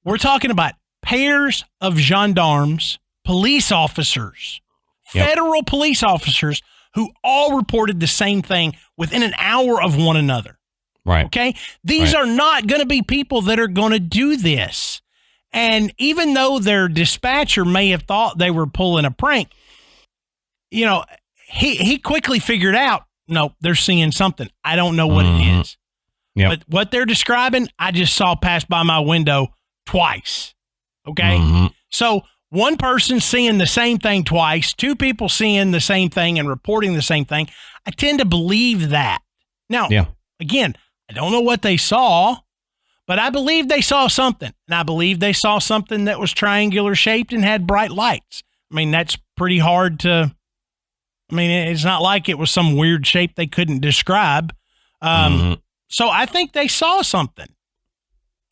we're talking about pairs of gendarmes, police officers, federal police officers who all reported the same thing within an hour of one another. Right. Okay. These are not going to be people that are going to do this. And even though their dispatcher may have thought they were pulling a prank, you know, he quickly figured out, no, they're seeing something. I don't know what it is. Yep. But what they're describing, I just saw pass by my window twice. Okay. Mm-hmm. So one person seeing the same thing twice, two people seeing the same thing and reporting the same thing. I tend to believe that. Now, again, I don't know what they saw, but I believe they saw something. And I believe they saw something that was triangular shaped and had bright lights. I mean, that's pretty hard to, I mean, it's not like it was some weird shape they couldn't describe. So I think they saw something.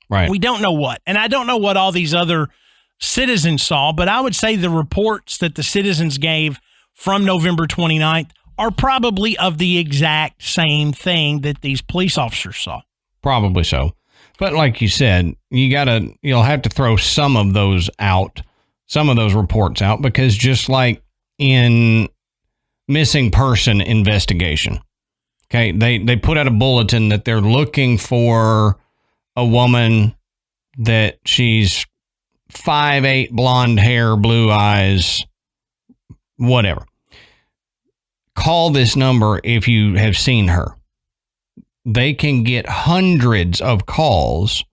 Right. We don't know what. And I don't know what all these other citizens saw, but I would say the reports that the citizens gave from November 29th are probably of the exact same thing that these police officers saw. Probably so. But like you said, you'll have to throw some of those reports out, because just like in missing person investigation, okay, they put out a bulletin that they're looking for a woman that she's 5'8", blonde hair, blue eyes, whatever. Call this number if you have seen her. They can get hundreds of calls,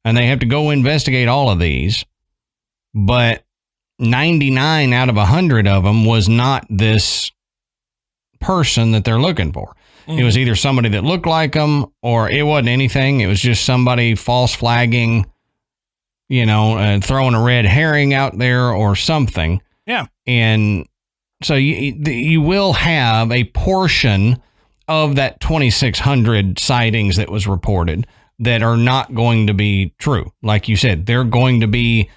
and they have to go investigate all of these, but 99 out of 100 of them was not this person that they're looking for. Mm-hmm. It was either somebody that looked like them, or it wasn't anything. It was just somebody false flagging, throwing a red herring out there or something. Yeah. And so you will have a portion of that 2,600 sightings that was reported that are not going to be true. Like you said, they're going to be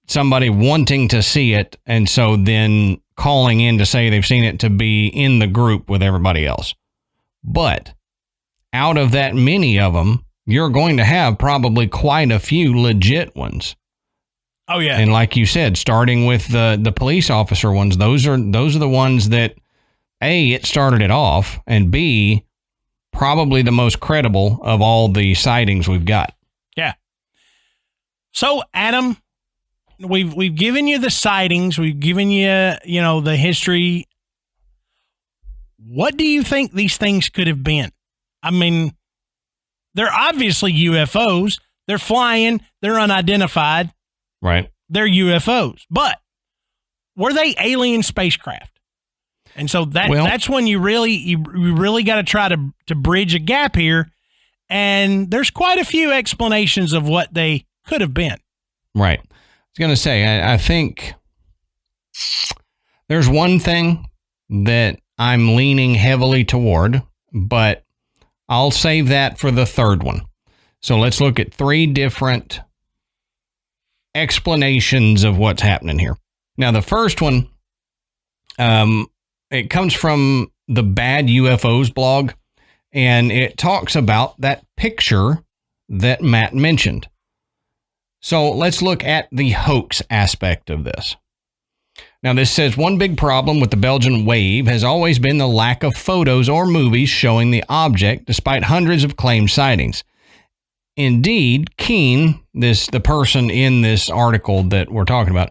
somebody wanting to see it, and so then calling in to say they've seen it to be in the group with everybody else. But out of that many of them, you're going to have probably quite a few legit ones. Oh yeah. And like you said, starting with the police officer ones, those are the ones that A, it started it off, and B, probably the most credible of all the sightings we've got. Yeah. So Adam, we've given you the sightings, we've given you, the history. What do you think these things could have been? I mean, they're obviously UFOs. They're flying. They're unidentified. Right. They're UFOs. But were they alien spacecraft? And so that's when you really got to try to bridge a gap here. And there's quite a few explanations of what they could have been. Right. I was going to say, I think there's one thing that I'm leaning heavily toward, but I'll save that for the third one. So let's look at three different explanations of what's happening here. Now, the first one, it comes from the Bad UFOs blog, and it talks about that picture that Matt mentioned. So let's look at the hoax aspect of this. Now, this says, one big problem with the Belgian wave has always been the lack of photos or movies showing the object, despite hundreds of claimed sightings. Indeed, Keen, the person in this article that we're talking about,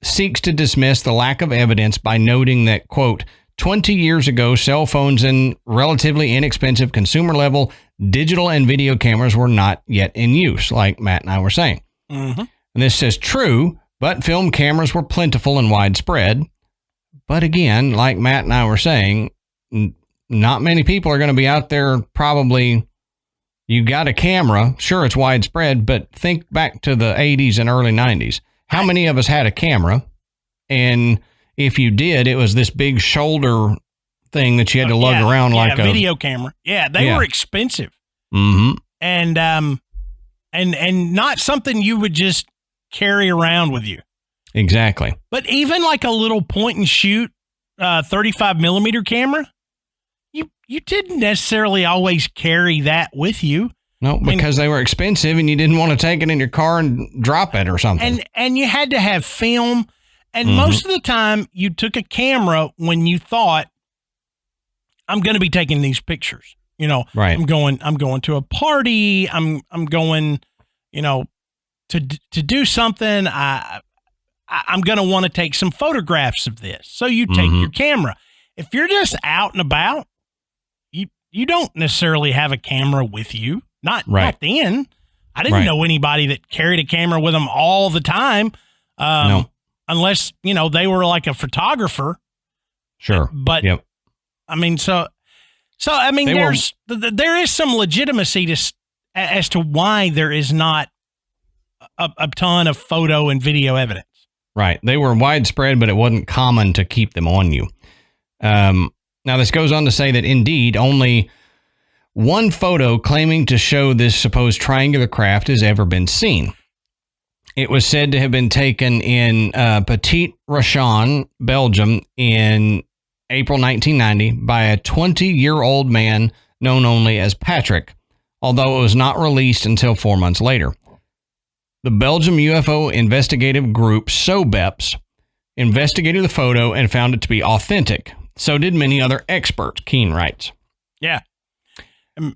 seeks to dismiss the lack of evidence by noting that, quote, 20 years ago, cell phones and relatively inexpensive consumer-level digital and video cameras were not yet in use, like Matt and I were saying. Mm-hmm. And this says, true, but film cameras were plentiful and widespread. But again, like Matt and I were saying, not many people are going to be out there probably You got a camera. Sure, it's widespread, but think back to the 80s and early 90s. How many of us had a camera? And if you did, it was this big shoulder thing that you had to lug around like a video camera. Yeah, they were expensive. Mm-hmm. And not something you would just carry around with you. Exactly. But even like a little point and shoot 35 millimeter camera, you didn't necessarily always carry that with you. No, because they were expensive and you didn't want to take it in your car and drop it or something. And you had to have film. And most of the time you took a camera when you thought, I'm going to be taking these pictures. You know, right. I'm going to a party. I'm going, you know, to do something. I'm going to want to take some photographs of this. So you take your camera. If you're just out and about, you don't necessarily have a camera with you. Not then. I didn't know anybody that carried a camera with them all the time. No. Unless, you know, they were like a photographer. Sure. But I mean, I mean, there is some legitimacy as to why there is not a ton of photo and video evidence. Right. They were widespread, but it wasn't common to keep them on you. Now, this goes on to say that indeed only one photo claiming to show this supposed triangular craft has ever been seen. It was said to have been taken in Petit Rachon, Belgium, in April 1990 by a 20-year-old man known only as Patrick, although it was not released until 4 months later. The Belgium UFO investigative group SOBEPS investigated the photo and found it to be authentic. So did many other experts, Keene writes. Yeah.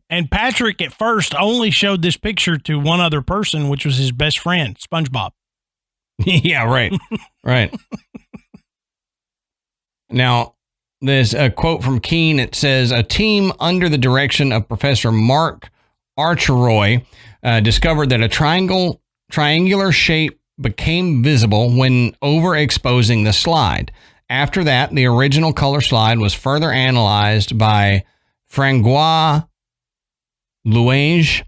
And Patrick at first only showed this picture to one other person, which was his best friend, SpongeBob. Yeah, right. Right. Now, there's a quote from Keene. It says, a team under the direction of Professor Mark Archeroy discovered that a triangular shape became visible when overexposing the slide. After that, the original color slide was further analyzed by Francois Louange,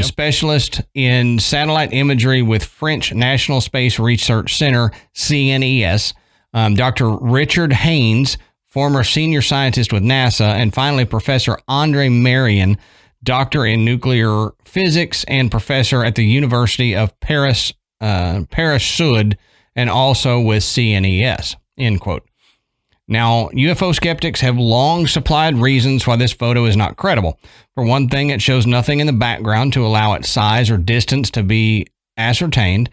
specialist in satellite imagery with French National Space Research Center, CNES, Dr. Richard Haynes, former senior scientist with NASA, and finally Professor Andre Marion, doctor in nuclear physics and professor at the University of Paris Sud, and also with CNES, end quote. Now, UFO skeptics have long supplied reasons why this photo is not credible. For one thing, it shows nothing in the background to allow its size or distance to be ascertained.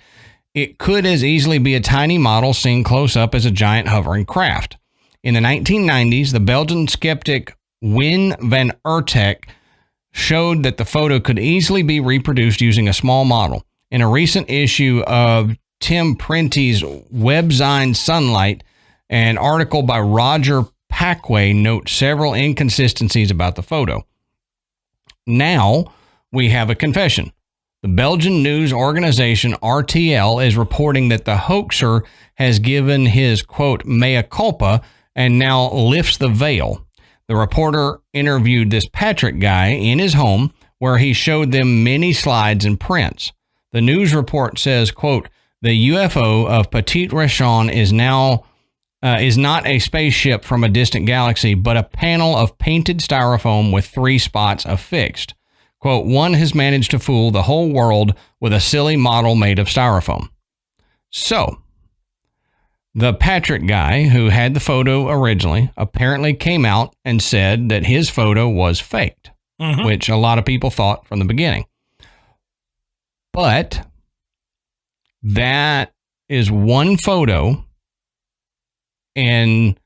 It could as easily be a tiny model seen close up as a giant hovering craft. In the 1990s, the Belgian skeptic Win van Ertek showed that the photo could easily be reproduced using a small model. In a recent issue of Tim Prentice's Webzine Sunlight, an article by Roger Packway notes several inconsistencies about the photo. Now we have a confession. The Belgian news organization RTL is reporting that the hoaxer has given his, quote, mea culpa and now lifts the veil. The reporter interviewed this Patrick guy in his home where he showed them many slides and prints. The news report says, quote, the UFO of Petit Rachon is not a spaceship from a distant galaxy, but a panel of painted styrofoam with 3 spots affixed. Quote, one has managed to fool the whole world with a silly model made of styrofoam. So, the Patrick guy who had the photo originally apparently came out and said that his photo was faked, which a lot of people thought from the beginning. But that is one photo, and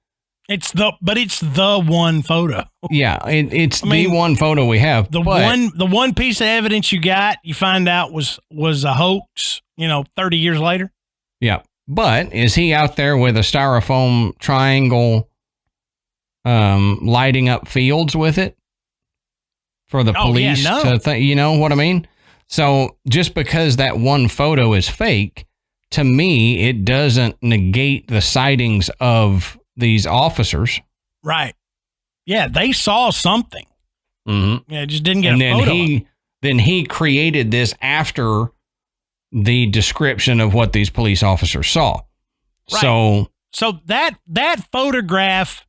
it's the one photo. Yeah, it's the one photo we have. The one piece of evidence you got, you find out was a hoax, 30 years later. Yeah. But is he out there with a styrofoam triangle lighting up fields with it for the police to think, you know what I mean? So just because that one photo is fake, to me, it doesn't negate the sightings of these officers. Right. Yeah, they saw something. Mm-hmm. Yeah, just didn't get a photo. Then he created this after the description of what these police officers saw. Right. So that photograph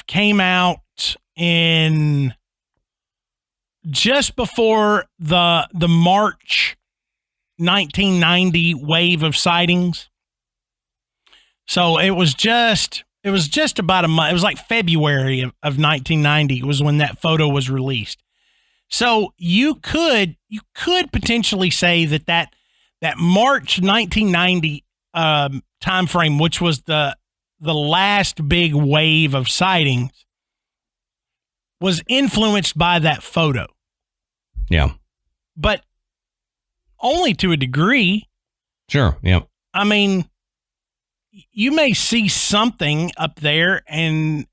came out in just before the March 1990 wave of sightings. So it was just about a month. It was like February of 1990 was when that photo was released. So you could potentially say that March 1990 time frame, which was the last big wave of sightings, was influenced by that photo. Yeah. But only to a degree. Sure. Yeah. I mean, you may see something up there and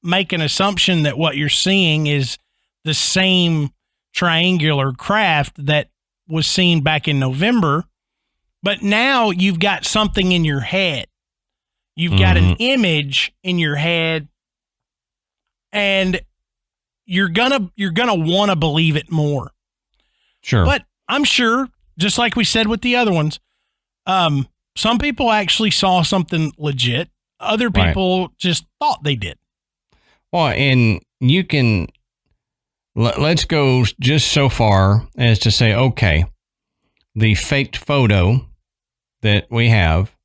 make an assumption that what you're seeing is the same triangular craft that was seen back in November, but now you've got something in your head. You've got an image in your head, and you're gonna want to believe it more. Sure. But I'm sure, just like we said with the other ones, some people actually saw something legit. Other people just thought they did. Well, and you can, let's go just so far as to say, okay, the faked photo that we have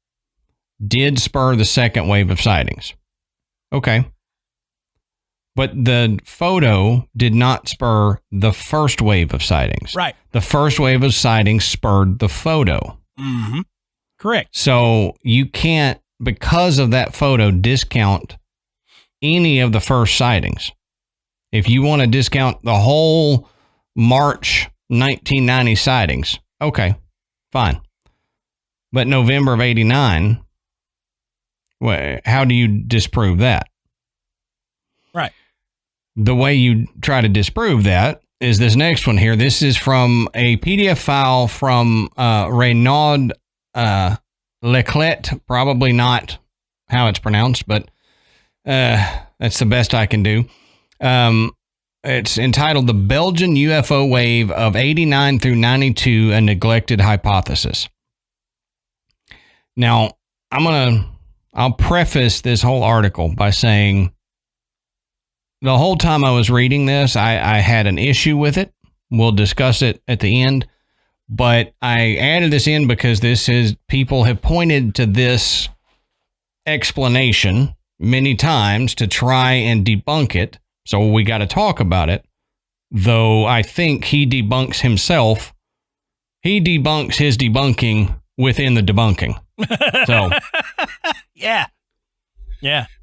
did spur the second wave of sightings. Okay. But the photo did not spur the first wave of sightings. Right. The first wave of sightings spurred the photo. Mm-hmm. Correct. So you can't, because of that photo, discount any of the first sightings. If you want to discount the whole March 1990 sightings, okay, fine. But November of 89, how do you disprove that? Right. The way you try to disprove that is this next one here. This is from a PDF file from Renaud Leclet, probably not how it's pronounced, but that's the best I can do. It's entitled The Belgian UFO Wave of 89 through 92, a Neglected Hypothesis. Now, I'll preface this whole article by saying the whole time I was reading this, I had an issue with it. We'll discuss it at the end. But I added this in because people have pointed to this explanation many times to try and debunk it. So we got to talk about it. Though I think he debunks himself. He debunks his debunking within the debunking. So yeah.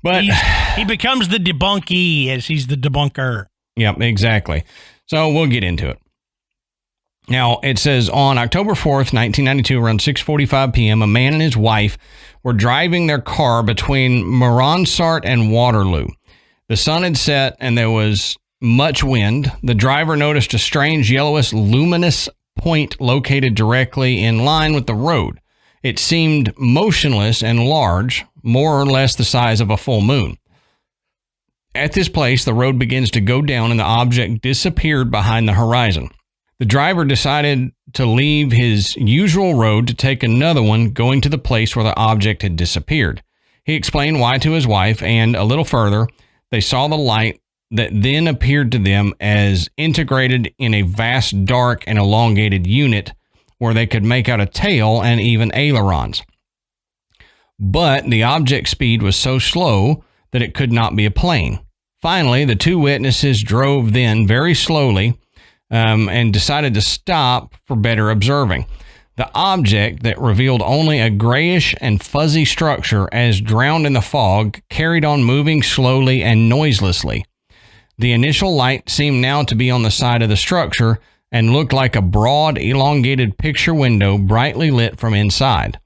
But he becomes the debunky as he's the debunker. Yep, exactly. So we'll get into it. Now, it says, on October 4th, 1992, around 6:45 p.m., a man and his wife were driving their car between Moronsart and Waterloo. The sun had set, and there was much wind. The driver noticed a strange yellowish luminous point located directly in line with the road. It seemed motionless and large, more or less the size of a full moon. At this place, the road begins to go down, and the object disappeared behind the horizon. The driver decided to leave his usual road to take another one, going to the place where the object had disappeared. He explained why to his wife, and a little further, they saw the light that then appeared to them as integrated in a vast, dark, and elongated unit where they could make out a tail and even ailerons. But the object's speed was so slow that it could not be a plane. Finally, the two witnesses drove then very slowly and decided to stop for better observing. The object that revealed only a grayish and fuzzy structure as drowned in the fog carried on moving slowly and noiselessly. The initial light seemed now to be on the side of the structure and looked like a broad, elongated picture window brightly lit from inside.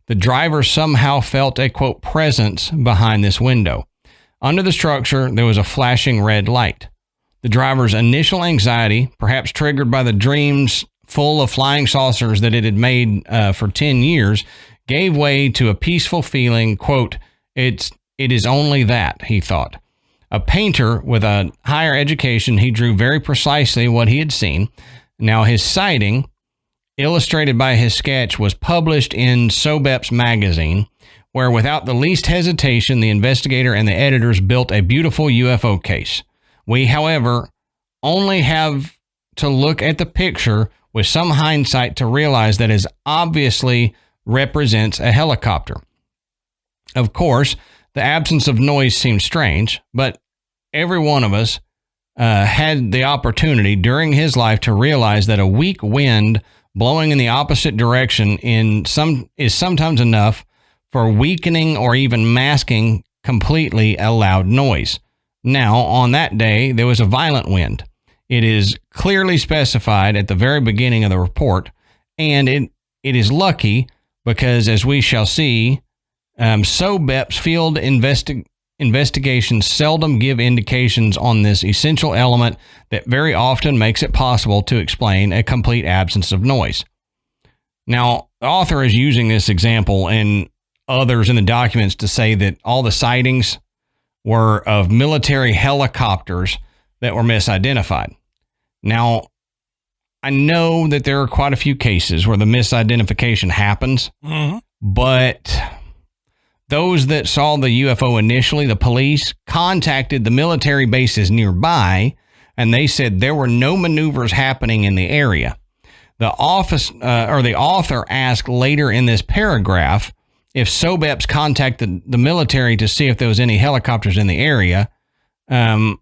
The driver somehow felt a, quote, presence behind this window. Under the structure, there was a flashing red light. The driver's initial anxiety, perhaps triggered by the dreams full of flying saucers that it had made for 10 years, gave way to a peaceful feeling, quote, it is only that, he thought. A painter with a higher education, he drew very precisely what he had seen. Now, his sighting, illustrated by his sketch, was published in Sobep's magazine, where without the least hesitation, the investigator and the editors built a beautiful UFO case. We, however, only have to look at the picture with some hindsight to realize that it obviously represents a helicopter. Of course, the absence of noise seemed strange, but every one of us had the opportunity during his life to realize that a weak wind blowing in the opposite direction is sometimes enough for weakening or even masking completely a loud noise. Now, on that day, there was a violent wind. It is clearly specified at the very beginning of the report, and it is lucky because, as we shall see, Sobep's field investigations seldom give indications on this essential element that very often makes it possible to explain a complete absence of noise. Now, the author is using this example and others in the documents to say that all the sightings were of military helicopters that were misidentified. Now, I know that there are quite a few cases where the misidentification happens, but those that saw the UFO initially, the police, contacted the military bases nearby, and they said there were no maneuvers happening in the area. The author asked later in this paragraph if Sobep's contacted the military to see if there was any helicopters in the area. And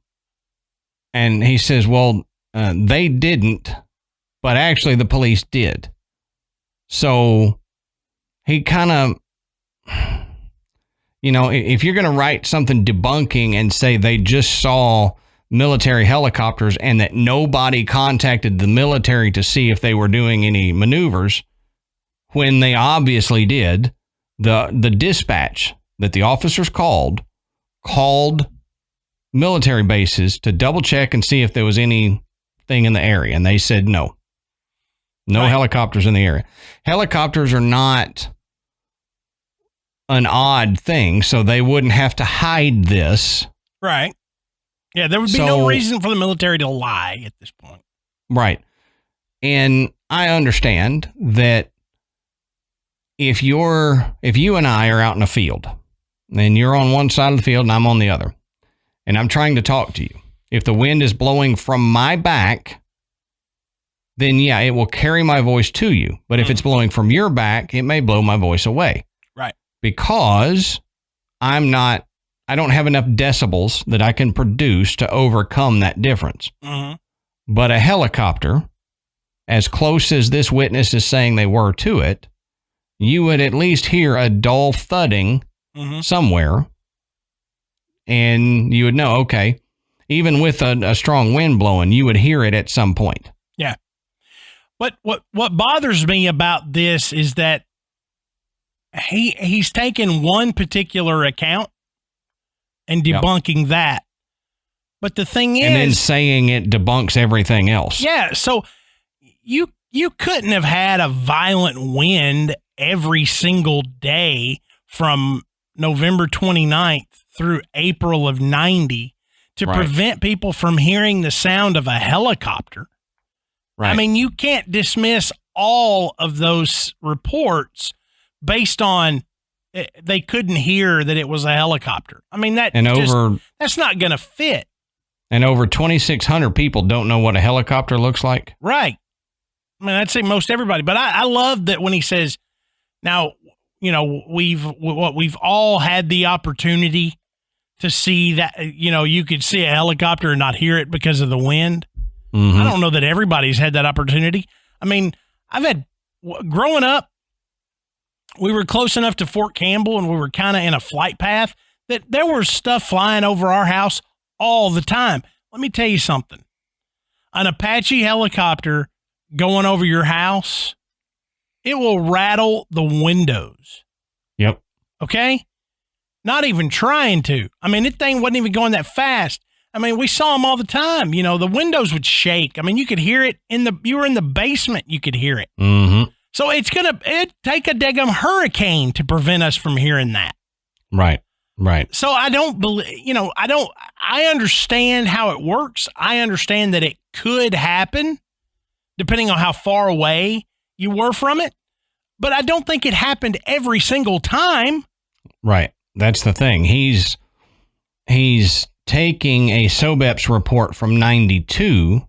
he says, well, they didn't, but actually the police did. So he kind of, if you're going to write something debunking and say they just saw military helicopters and that nobody contacted the military to see if they were doing any maneuvers, when they obviously did, the dispatch that the officers called military bases to double check and see if there was anything in the area. And they said no helicopters in the area. Helicopters are not an odd thing, so they wouldn't have to hide this. Right. Yeah, there would be no reason for the military to lie at this point. Right. And I understand that if you and I are out in a field, and you're on one side of the field and I'm on the other, and I'm trying to talk to you, if the wind is blowing from my back, then yeah, it will carry my voice to you. But if it's blowing from your back, it may blow my voice away. Right. Because I don't have enough decibels that I can produce to overcome that difference. But a helicopter, as close as this witness is saying they were to it, you would at least hear a dull thudding somewhere. And you would know, okay, even with a strong wind blowing, you would hear it at some point. Yeah. But what bothers me about this is that he's taken one particular account and debunking that. But the thing is, and then saying it debunks everything else. Yeah. So you couldn't have had a violent wind every single day from November 29th through April of 90 to prevent people from hearing the sound of a helicopter. Right. I mean, you can't dismiss all of those reports based on they couldn't hear that it was a helicopter. I mean, that's not going to fit. And over 2,600 people don't know what a helicopter looks like. Right. I mean, I'd say most everybody, but I love that when he says, now, we've all had the opportunity to see that, you could see a helicopter and not hear it because of the wind. I don't know that everybody's had that opportunity. I mean, growing up, we were close enough to Fort Campbell and we were kind of in a flight path that there was stuff flying over our house all the time. Let me tell you something. An Apache helicopter going over your house, it will rattle the windows. Yep. Okay? Not even trying to. I mean, that thing wasn't even going that fast. I mean, we saw them all the time. The windows would shake. I mean, you could hear it you were in the basement, you could hear it. So it'd take a daggum hurricane to prevent us from hearing that. Right. Right. So I don't believe, I understand how it works. I understand that it could happen depending on how far away you were from it, but I don't think it happened every single time. Right. That's the thing. He's taking a SOBEPS report from 92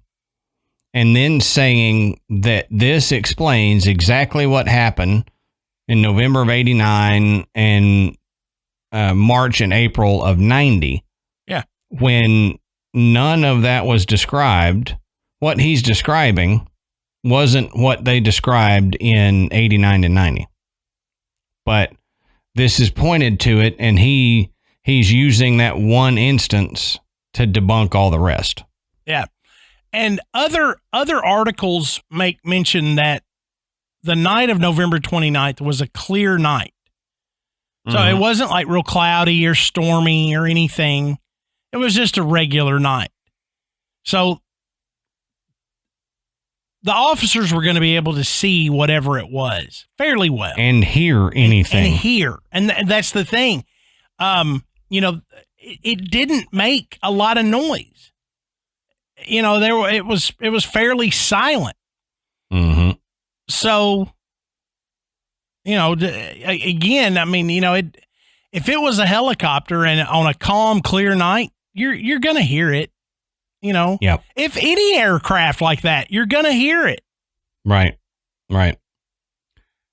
and then saying that this explains exactly what happened in November of 89 and March and April of 90. Yeah. When none of that was described, what he's describing wasn't what they described in 89 and 90. But this is pointed to it, and he's using that one instance to debunk all the rest. Yeah. And other articles make mention that the night of November 29th was a clear night. So it wasn't like real cloudy or stormy or anything. It was just a regular night. So the officers were going to be able to see whatever it was fairly well. And hear anything. And that's the thing. It didn't make a lot of noise. It was fairly silent. Mm-hmm. So, again, I mean, if it was a helicopter and on a calm, clear night, you're going to hear it. Yep. If any aircraft like that, you're going to hear it. Right.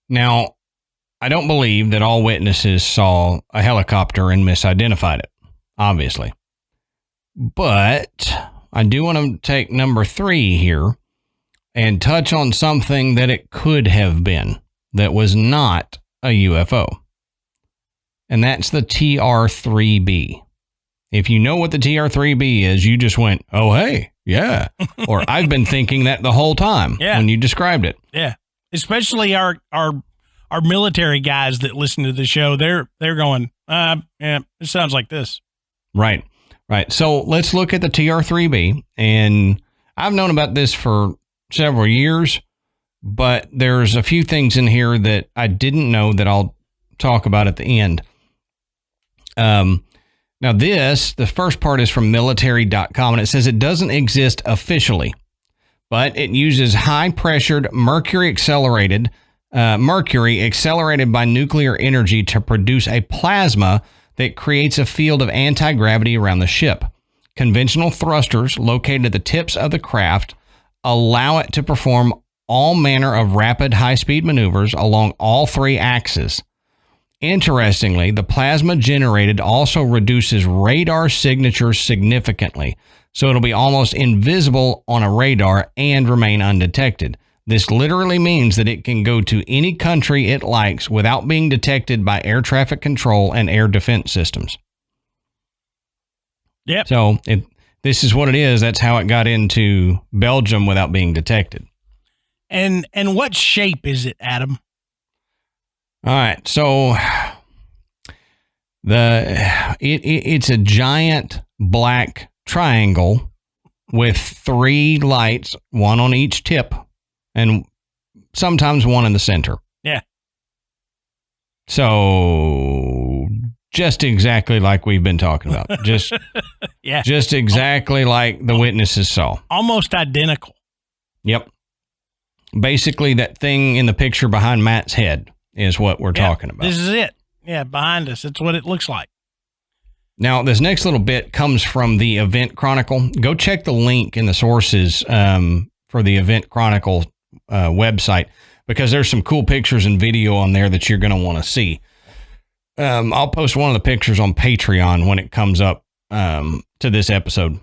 Now, I don't believe that all witnesses saw a helicopter and misidentified it, obviously. But I do want to take number 3 here and touch on something that it could have been that was not a UFO. And that's the TR-3B. If you know what the TR-3B is, you just went, oh, hey, yeah. Or I've been thinking that the whole time when you described it. Yeah. Especially our military guys that listen to the show, they're going, it sounds like this. Right. So let's look at the TR-3B. And I've known about this for several years, but there's a few things in here that I didn't know that I'll talk about at the end. Now the first part is from military.com, and it says it doesn't exist officially, but it uses high-pressured mercury accelerated by nuclear energy to produce a plasma that creates a field of anti-gravity around the ship. Conventional thrusters located at the tips of the craft allow it to perform all manner of rapid high-speed maneuvers along all 3 axes. Interestingly, the plasma generated also reduces radar signatures significantly, so it'll be almost invisible on a radar and remain undetected. This literally means that it can go to any country it likes without being detected by air traffic control and air defense systems. Yep. So this is what it is. That's how it got into Belgium without being detected. And what shape is it, Adam? All right, so it's a giant black triangle with 3 lights, one on each tip, and sometimes one in the center. Yeah. So just exactly like we've been talking about. Just just exactly like the witnesses saw. Almost identical. Yep. Basically, that thing in the picture behind Matt's head is what we're talking about. This is it. Yeah, behind us. It's what it looks like. Now, this next little bit comes from the Event Chronicle. Go check the link in the sources for the Event Chronicle website, because there's some cool pictures and video on there that you're going to want to see. I'll post one of the pictures on Patreon when it comes up to this episode.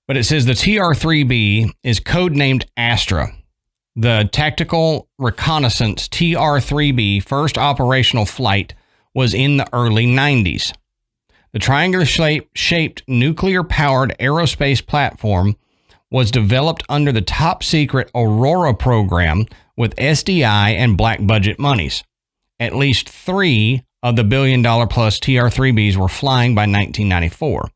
But it says the TR-3B is codenamed Astra. The Tactical Reconnaissance TR-3B first operational flight was in the early 90s. The triangular-shaped nuclear-powered aerospace platform was developed under the top-secret Aurora program with SDI and black budget monies. At least 3 of the billion-dollar-plus TR-3Bs were flying by 1994.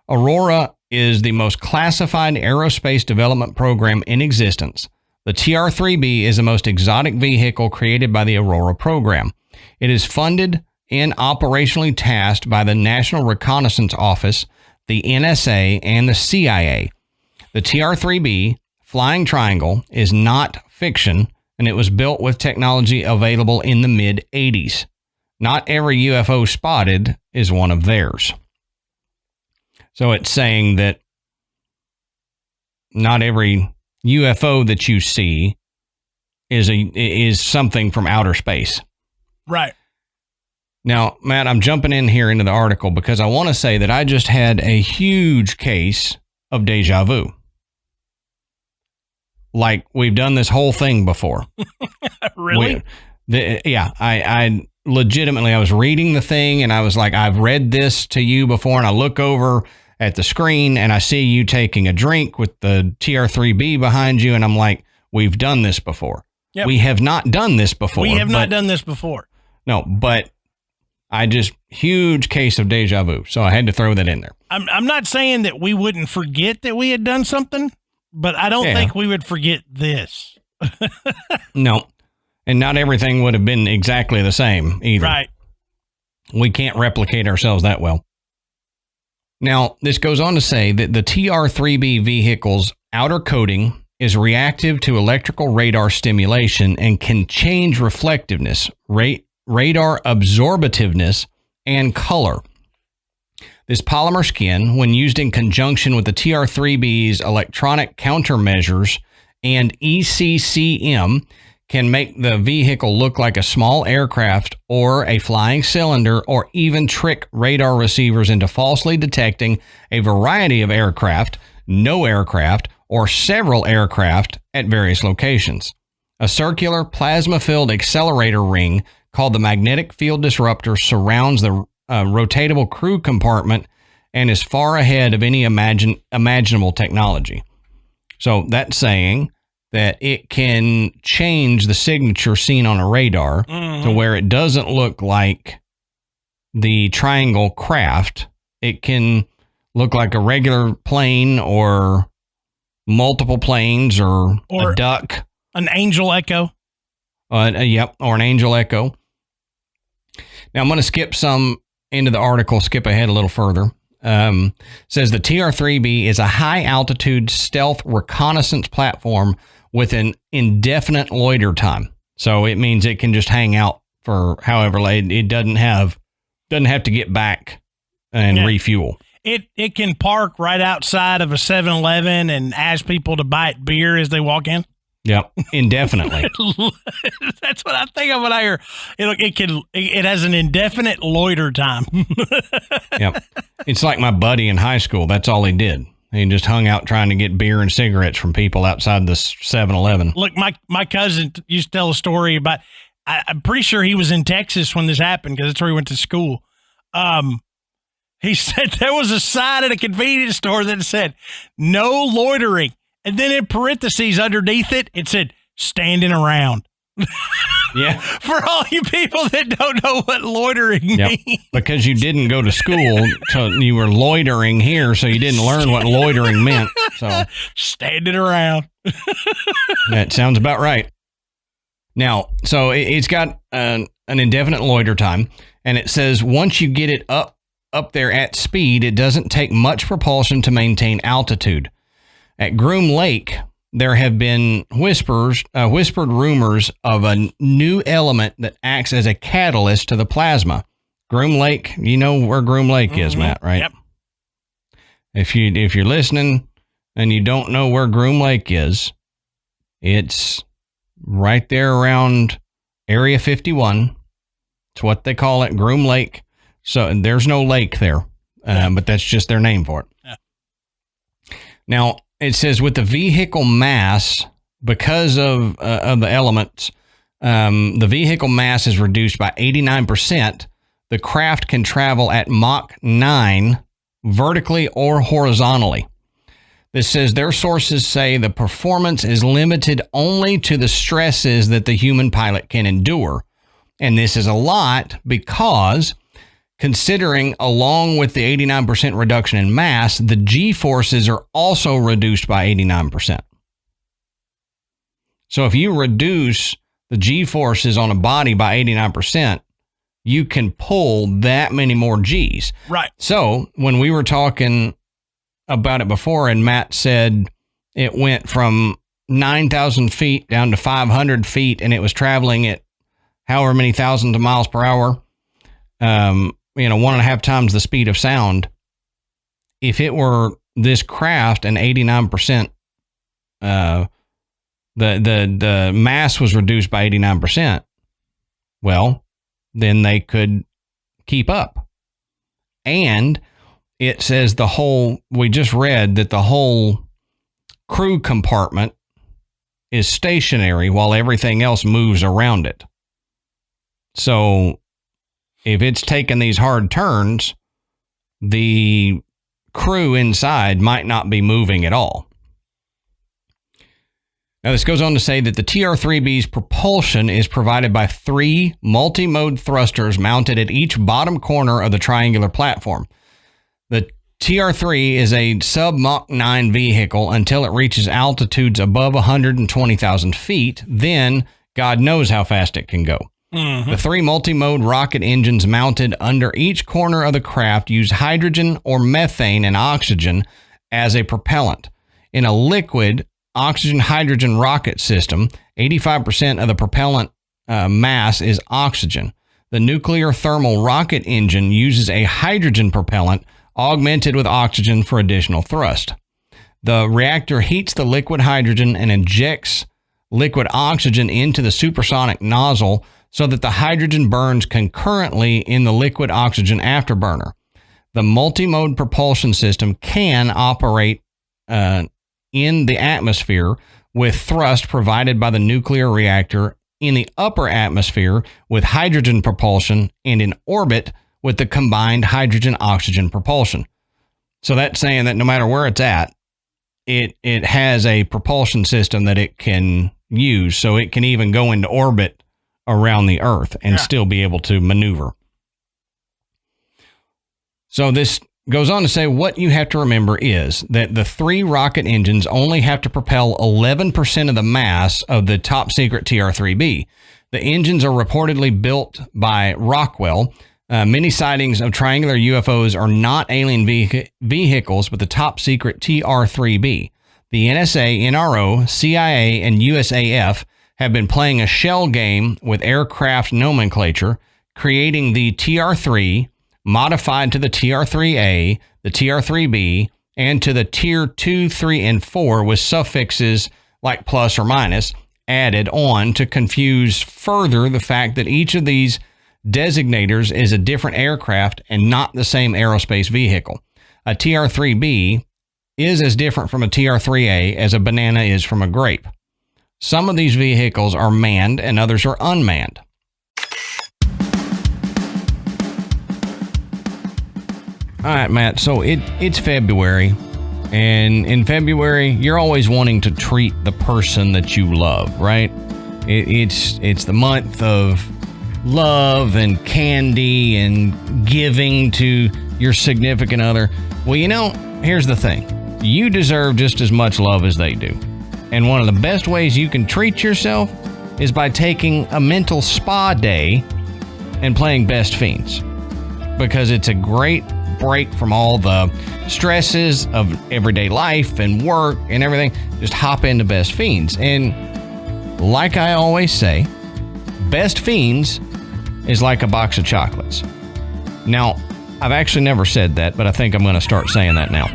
Aurora is the most classified aerospace development program in existence. The TR-3B is the most exotic vehicle created by the Aurora program. It is funded and operationally tasked by the National Reconnaissance Office, the NSA, and the CIA. The TR-3B Flying Triangle is not fiction, and it was built with technology available in the mid-'80s. Not every UFO spotted is one of theirs. So it's saying that not every UFO that you see is something from outer space. Right. Now, Matt, I'm jumping in here into the article because I want to say that I just had a huge case of deja vu. Like, we've done this whole thing before. Really? I legitimately, I was reading the thing and I was like, I've read this to you before, and I look over at the screen and I see you taking a drink with the TR-3B behind you, and I'm like, we've done this before. Yep. We have not done this before. We have not done this before. No, but huge case of deja vu. So I had to throw that in there. I'm not saying that we wouldn't forget that we had done something, but I don't think we would forget this. No. And not everything would have been exactly the same either. Right. We can't replicate ourselves that well. Now, this goes on to say that the TR-3B vehicle's outer coating is reactive to electrical radar stimulation and can change reflectiveness, radar absorbativeness, and color. This polymer skin, when used in conjunction with the TR-3B's electronic countermeasures and ECCM, can make the vehicle look like a small aircraft or a flying cylinder, or even trick radar receivers into falsely detecting a variety of aircraft, no aircraft, or several aircraft at various locations. A circular plasma-filled accelerator ring called the magnetic field disruptor surrounds the rotatable crew compartment and is far ahead of any imaginable technology. So that's saying that it can change the signature seen on a radar to where it doesn't look like the triangle craft. It can look like a regular plane or multiple planes or a duck. An angel echo. Or an angel echo. Now I'm going to skip some into the article, skip ahead a little further. Says the TR-3B is a high-altitude stealth reconnaissance platform with an indefinite loiter time. So it means it can just hang out for however late. It doesn't have to get back and refuel. It can park right outside of a 7-Eleven and ask people to buy beer as they walk in. Yep, indefinitely. That's what I think of when I hear it has an indefinite loiter time. Yep. It's like my buddy in high school. That's all he did. He just hung out trying to get beer and cigarettes from people outside the 7-Eleven. Look, my cousin used to tell a story about, I'm pretty sure he was in Texas when this happened because that's where he went to school. He said there was a sign at a convenience store that said, no loitering. And then in parentheses underneath it, it said, standing around. Yeah. For all you people that don't know what loitering means. Because you didn't go to school, so you were loitering here, so you didn't learn what loitering meant. So standing around. That sounds about right. Now, so it's got an indefinite loiter time, and it says once you get it up there at speed, it doesn't take much propulsion to maintain altitude. At Groom Lake, there have been whispered rumors of a new element that acts as a catalyst to the plasma. Groom Lake, you know where Groom Lake is, Matt, right? Yep. If you're listening and you don't know where Groom Lake is, it's right there around Area 51. It's what they call it, Groom Lake. So there's no lake there, but that's just their name for it. Yeah. Now, it says with the vehicle mass, because of the elements, the vehicle mass is reduced by 89%. The craft can travel at Mach 9 vertically or horizontally. This says their sources say the performance is limited only to the stresses that the human pilot can endure. And this is a lot because, considering along with the 89% reduction in mass, the G-forces are also reduced by 89%. So if you reduce the G-forces on a body by 89%, you can pull that many more Gs. Right. So when we were talking about it before, and Matt said it went from 9,000 feet down to 500 feet, and it was traveling at however many thousands of miles per hour, 1.5 times the speed of sound. If it were this craft and 89%, the mass was reduced by 89%, well, then they could keep up. And it says we just read that the whole crew compartment is stationary while everything else moves around it. So if it's taking these hard turns, the crew inside might not be moving at all. Now, this goes on to say that the TR-3B's propulsion is provided by 3 multi-mode thrusters mounted at each bottom corner of the triangular platform. The TR-3 is a sub-Mach 9 vehicle until it reaches altitudes above 120,000 feet. Then, God knows how fast it can go. Mm-hmm. The 3 multi-mode rocket engines mounted under each corner of the craft use hydrogen or methane and oxygen as a propellant. In a liquid oxygen-hydrogen rocket system, 85% of the propellant mass is oxygen. The nuclear thermal rocket engine uses a hydrogen propellant augmented with oxygen for additional thrust. The reactor heats the liquid hydrogen and injects liquid oxygen into the supersonic nozzle so that the hydrogen burns concurrently in the liquid oxygen afterburner. The multi-mode propulsion system can operate in the atmosphere with thrust provided by the nuclear reactor, in the upper atmosphere with hydrogen propulsion, and in orbit with the combined hydrogen-oxygen propulsion. So that's saying that no matter where it's at, it has a propulsion system that it can use, so it can even go into orbit around the Earth and still be able to maneuver. So this goes on to say what you have to remember is that the 3 rocket engines only have to propel 11% of the mass of the top secret TR-3B. The engines are reportedly built by Rockwell. Many sightings of triangular UFOs are not alien vehicles, but the top secret TR-3B. The NSA, NRO, CIA, and USAF have been playing a shell game with aircraft nomenclature, creating the TR-3, modified to the TR-3A, the TR-3B, and to the Tier 2, 3, and 4 with suffixes like plus or minus added on to confuse further the fact that each of these designators is a different aircraft and not the same aerospace vehicle. A TR-3B is as different from a TR-3A as a banana is from a grape. Some of these vehicles are manned and others are unmanned. All right, Matt, so it's February, and in February, you're always wanting to treat the person that you love, right? It's the month of love and candy and giving to your significant other. Well, here's the thing. You deserve just as much love as they do. And one of the best ways you can treat yourself is by taking a mental spa day and playing Best Fiends. Because it's a great break from all the stresses of everyday life and work and everything. Just hop into Best Fiends. And like I always say, Best Fiends is like a box of chocolates. Now, I've actually never said that, but I think I'm going to start saying that now.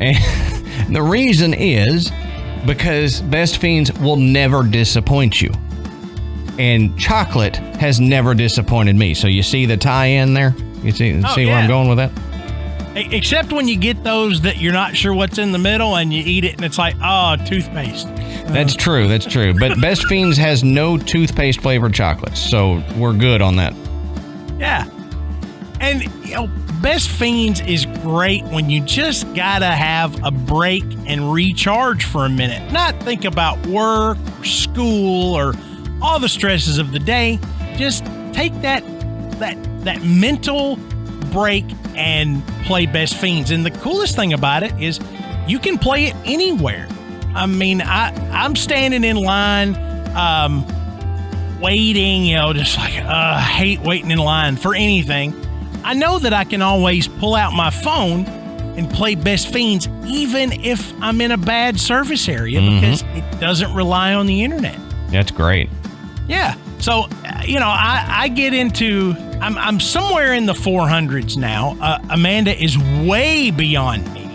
And the reason is because Best Fiends will never disappoint you. And chocolate has never disappointed me. So you see the tie-in there? You see where I'm going with that? Except when you get those that you're not sure what's in the middle and you eat it and it's like, toothpaste. That's true. But Best Fiends has no toothpaste flavored chocolates. So we're good on that. Yeah. And, Best Fiends is great when you just gotta have a break and recharge for a minute. Not think about work or school or all the stresses of the day. Just take that mental break and play Best Fiends. And the coolest thing about it is you can play it anywhere. I mean, I'm standing in line waiting, just like, I hate waiting in line for anything. I know that I can always pull out my phone and play Best Fiends, even if I'm in a bad service area, because it doesn't rely on the internet. That's great. Yeah. So, I get into, I'm somewhere in the 400s now. Amanda is way beyond me.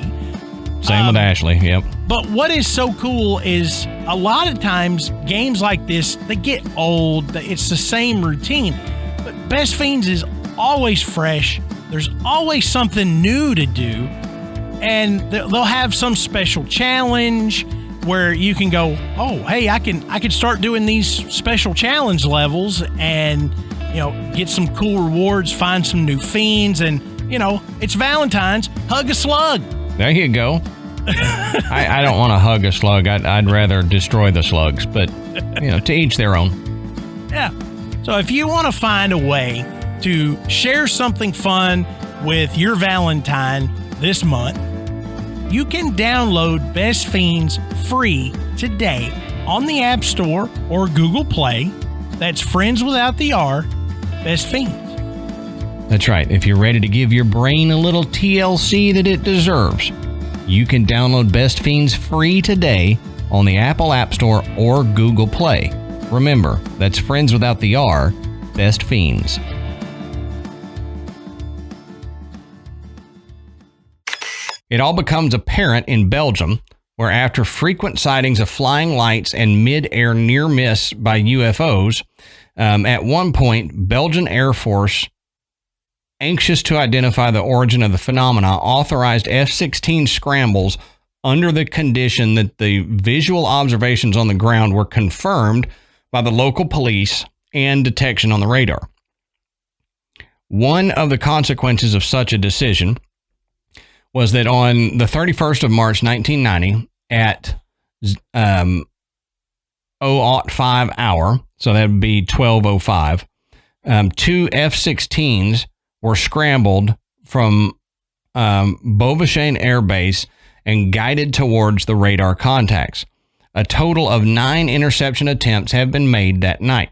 Same with Ashley. Yep. But what is so cool is a lot of times games like this, they get old. It's the same routine. But Best Fiends is always fresh. There's always something new to do. And they'll have some special challenge where you can go, oh, hey, I can start doing these special challenge levels and, get some cool rewards, find some new fiends. And, it's Valentine's. Hug a slug. There you go. I don't want to hug a slug. I'd rather destroy the slugs, but to each their own. Yeah. So if you want to find a way to share something fun with your Valentine this month, you can download Best Fiends free today on the App Store or Google Play. That's Friends without the R, Best Fiends. That's right. If you're ready to give your brain a little TLC that it deserves, you can download Best Fiends free today on the Apple App Store or Google Play. Remember, that's Friends without the R, Best Fiends. It all becomes apparent in Belgium, where after frequent sightings of flying lights and mid-air near-miss by UFOs, at one point, Belgian Air Force, anxious to identify the origin of the phenomena, authorized F-16 scrambles under the condition that the visual observations on the ground were confirmed by the local police and detection on the radar. One of the consequences of such a decision was that on the 31st of March, 1990, at 0:05 hour, so that would be 12:05, two F-16s were scrambled from Beauvais Air Base and guided towards the radar contacts. A total of 9 interception attempts have been made that night.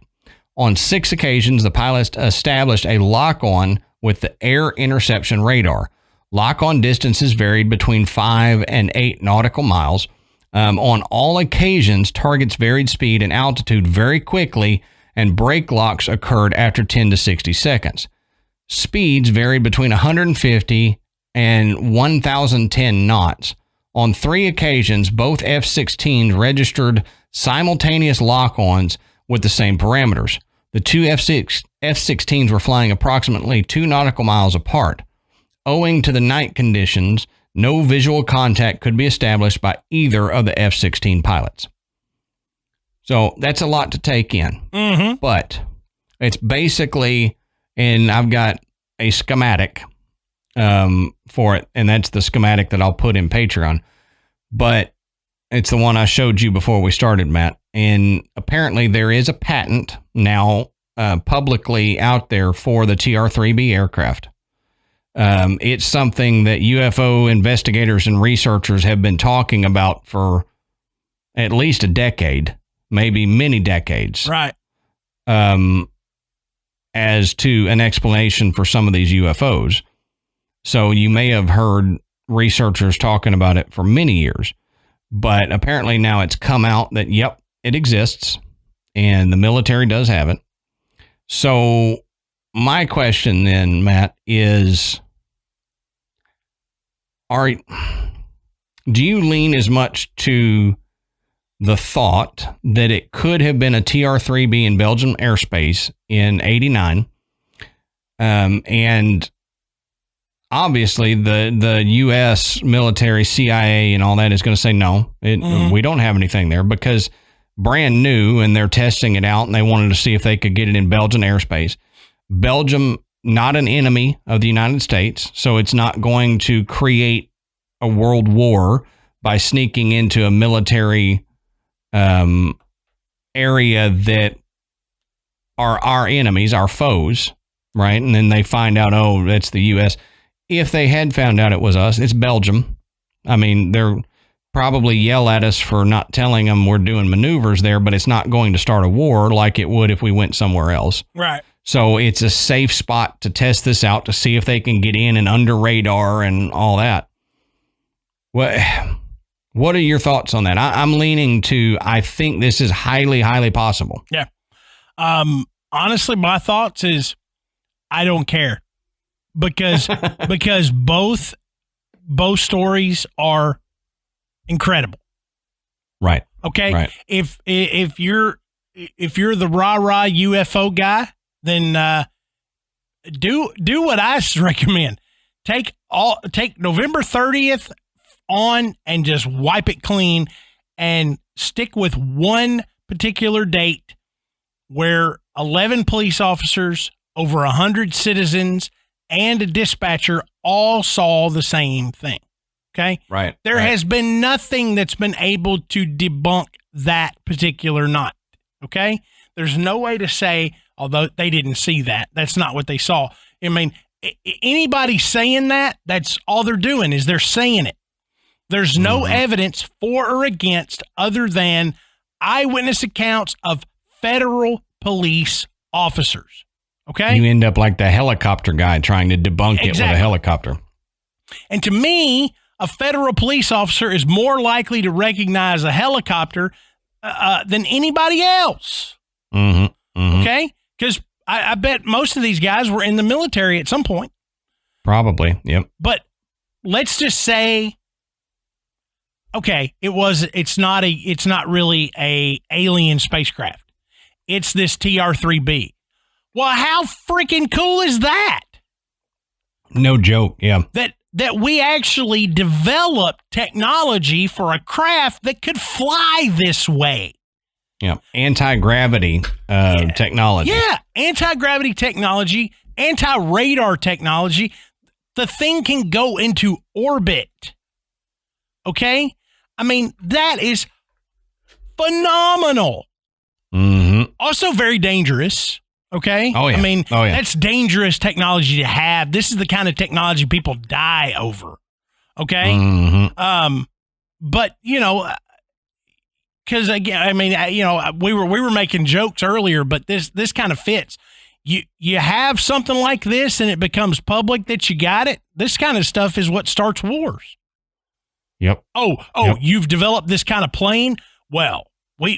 On 6 occasions, the pilots established a lock-on with the air interception radar. Lock-on distances varied between 5 and 8 nautical miles. On all occasions, targets varied speed and altitude very quickly, and break locks occurred after 10 to 60 seconds. Speeds varied between 150 and 1,010 knots. On 3 occasions, both F-16s registered simultaneous lock-ons with the same parameters. The two F-16s were flying approximately 2 nautical miles apart. Owing to the night conditions, no visual contact could be established by either of the F-16 pilots. So that's a lot to take in. But it's basically, and I've got a schematic for it, and that's the schematic that I'll put in Patreon. But it's the one I showed you before we started, Matt. And apparently there is a patent now publicly out there for the TR-3B aircraft. It's something that UFO investigators and researchers have been talking about for at least a decade, maybe many decades. Right. As to an explanation for some of these UFOs. So you may have heard researchers talking about it for many years, but apparently now it's come out that, yep, it exists and the military does have it. So my question then, Matt, is, do you lean as much to the thought that it could have been a TR-3B in Belgian airspace in 89? And obviously the U.S. military, CIA, and all that is going to say, no, we don't have anything there because brand new and they're testing it out and they wanted to see if they could get it in Belgian airspace. Belgium, not an enemy of the United States, so it's not going to create a world war by sneaking into a military area that are our enemies, our foes, right? And then they find out, oh, that's the U.S. If they had found out it was us, it's Belgium. I mean, probably yell at us for not telling them we're doing maneuvers there, but it's not going to start a war like it would if we went somewhere else. Right. So it's a safe spot to test this out to see if they can get in and under radar and all that. What are your thoughts on that? I'm leaning to, I think this is highly, highly possible. Yeah. Honestly, my thoughts is I don't care because both stories are incredible. Right. Okay. Right. If you're the rah-rah UFO guy, then do what I recommend. Take November 30th on and just wipe it clean and stick with one particular date where 11 police officers, over 100 citizens, and a dispatcher all saw the same thing. Okay? Right. There has been nothing that's been able to debunk that particular night. Okay? There's no way to say, although they didn't see that, that's not what they saw. I mean, anybody saying that, that's all they're doing is they're saying it. There's no evidence for or against other than eyewitness accounts of federal police officers. Okay? You end up like the helicopter guy trying to debunk it with a helicopter. And to me, a federal police officer is more likely to recognize a helicopter than anybody else. Okay? Because I bet most of these guys were in the military at some point. Probably, yep. But let's just say, okay, it's not really a alien spacecraft. It's this TR-3B. Well, how freaking cool is that? No joke, yeah. That we actually developed technology for a craft that could fly this way. Yeah, anti-gravity technology. Yeah, anti-gravity technology, anti-radar technology. The thing can go into orbit. Okay? I mean, that is phenomenal. Also very dangerous. Okay? Oh, yeah. I mean, that's dangerous technology to have. This is the kind of technology people die over. Okay? But, because again, I mean, we were making jokes earlier, but this kind of fits. You have something like this and it becomes public that you got it. This kind of stuff is what starts wars. Yep. Yep. You've developed this kind of plane? Well,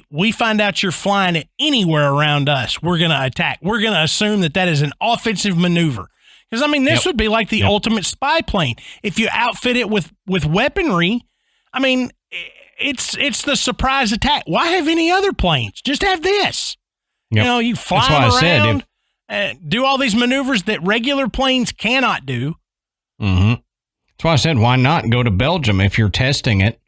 we find out you're flying it anywhere around us. We're going to attack. We're going to assume that is an offensive maneuver. Because, I mean, this would be like the ultimate spy plane. If you outfit it with weaponry, I mean, it's the surprise attack. Why have any other planes? Just have this. Yep. You fly around, do all these maneuvers that regular planes cannot do. That's why I said, why not go to Belgium if you're testing it?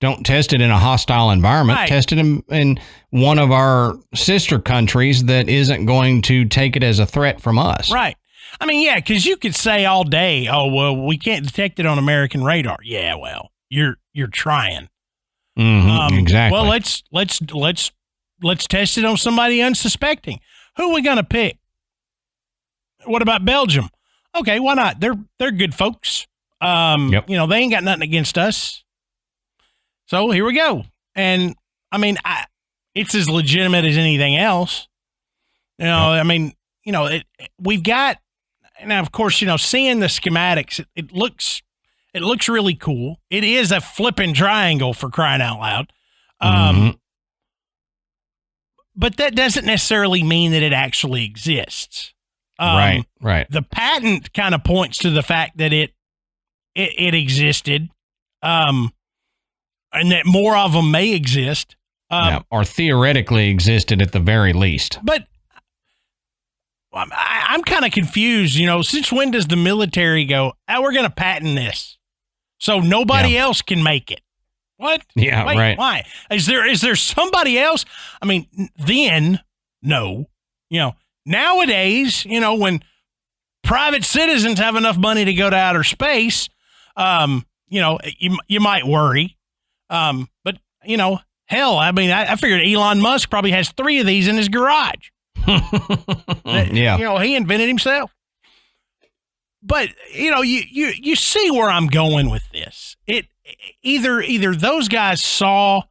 Don't test it in a hostile environment. Right. Test it in one of our sister countries that isn't going to take it as a threat from us. Right. I mean, yeah, because you could say all day, oh, well, we can't detect it on American radar. Yeah, well, you're trying. Exactly. Well, let's test it on somebody unsuspecting. Who are we gonna pick? What about Belgium? Okay, why not? They're good folks. They ain't got nothing against us. So here we go. And I mean, it's as legitimate as anything else. I mean, we've got, now of course, seeing the schematics, it looks really cool. It is a flipping triangle, for crying out loud. But that doesn't necessarily mean that it actually exists. Right. The patent kind of points to the fact that it existed, and that more of them may exist. Or theoretically existed at the very least. But I'm kind of confused. Since when does the military go, we're going to patent this so nobody else can make it? What? Yeah, wait, right. Why? Is there somebody else? I mean, then, no. Nowadays, when private citizens have enough money to go to outer space, you might worry. But, hell, I mean, I figured Elon Musk probably has 3 of these in his garage. He invented himself. But, you see where I'm going with this. either those guys saw,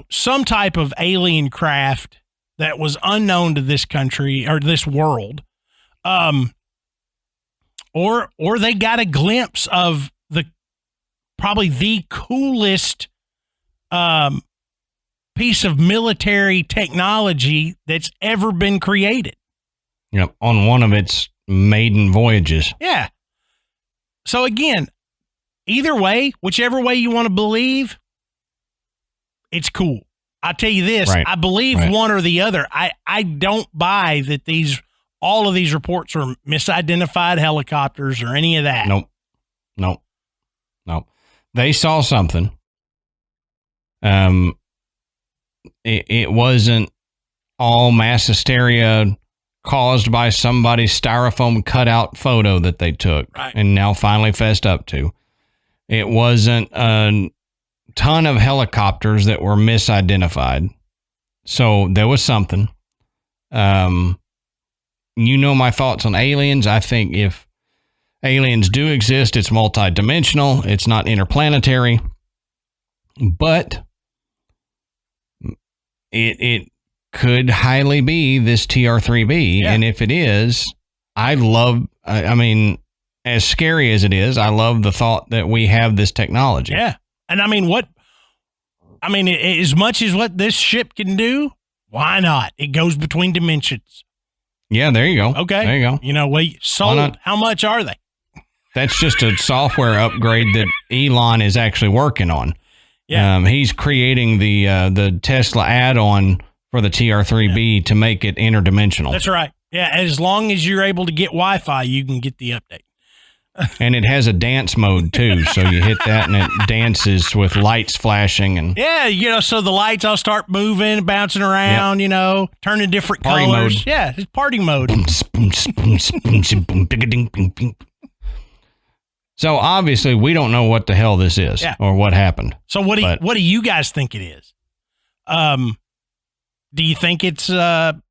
some type of alien craft that was unknown to this country or this world, or they got a glimpse of probably the coolest piece of military technology that's ever been created. Yep, on one of its maiden voyages. Yeah. So again, either way, whichever way you want to believe, it's cool. I'll tell you this, right. I believe one or the other. I don't buy that all of these reports are misidentified helicopters or any of that. Nope. They saw something. It wasn't all mass hysteria caused by somebody's styrofoam cutout photo that they took and now finally fessed up to. It wasn't a ton of helicopters that were misidentified. So there was something. My thoughts on aliens. I think if aliens do exist, it's multidimensional. It's not interplanetary. But it could highly be this TR-3B. Yeah. And if it is, as scary as it is, I love the thought that we have this technology. Yeah. And as much as what this ship can do, why not? It goes between dimensions. Yeah, there you go. Okay. There you go. Sold. How much are they? That's just a software upgrade that Elon is actually working on. Yeah. He's creating the Tesla add-on for the TR-3B to make it interdimensional. That's right. Yeah, as long as you're able to get Wi-Fi, you can get the update. And it has a dance mode too, so you hit that and it dances with lights flashing and so the lights all start moving, bouncing around, turning different party colors. Mode. Yeah, it's party mode. So obviously we don't know what the hell this is or what happened. So what do you guys think it is? Do you think it's the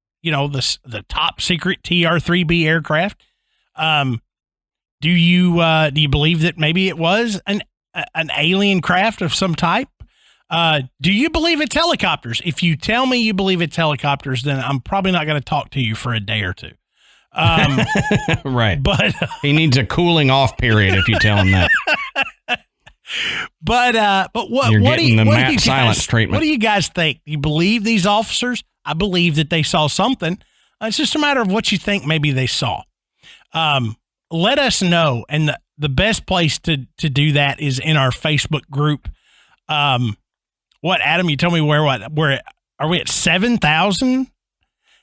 top secret TR-3B aircraft? Do you believe that maybe it was an alien craft of some type? Do you believe it's helicopters? If you tell me you believe it's helicopters, then I'm probably not going to talk to you for a day or two. Right. But he needs a cooling off period if you tell him that. But what You're what getting do you, the what Matt do you Silence guys, treatment. What do you guys think? Do you believe these officers? I believe that they saw something. It's just a matter of what you think maybe they saw. Let us know. And the best place to do that is in our Facebook group. What, Adam, you told me where are we at 7,000?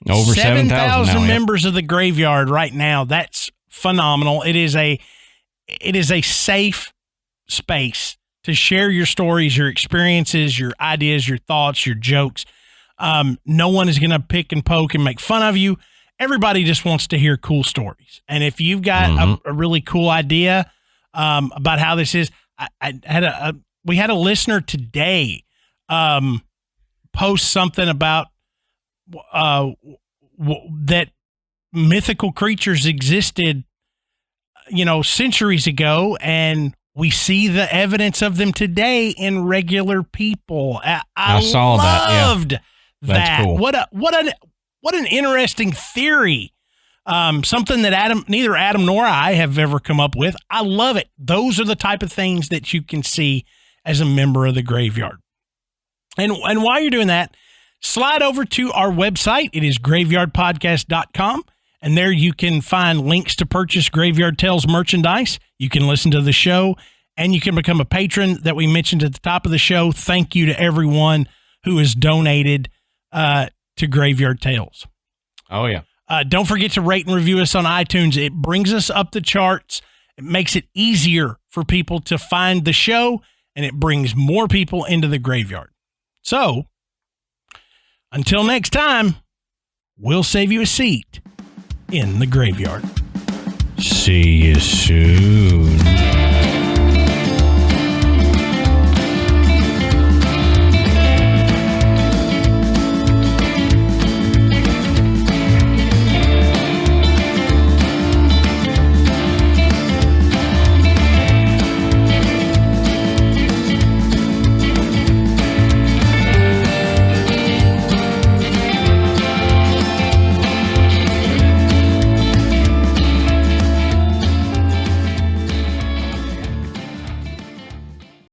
Over 7,000 members of the graveyard right now. That's phenomenal. It is a safe space to share your stories, your experiences, your ideas, your thoughts, your jokes. No one is going to pick and poke and make fun of you. Everybody just wants to hear cool stories. And if you've got a really cool idea about how this is, we had a listener today post something about that mythical creatures existed, centuries ago, and we see the evidence of them today in regular people. I saw that. Loved That's cool. What an interesting theory. Something that neither Adam nor I have ever come up with. I love it. Those are the type of things that you can see as a member of the graveyard. And while you're doing that, slide over to our website. It is graveyardpodcast.com. And there you can find links to purchase Graveyard Tales merchandise. You can listen to the show, and you can become a patron that we mentioned at the top of the show. Thank you to everyone who has donated to Graveyard Tales. Oh, yeah. Don't forget to rate and review us on iTunes. It brings us up the charts. It makes it easier for people to find the show, and it brings more people into the graveyard. So, until next time, we'll save you a seat in the graveyard. See you soon.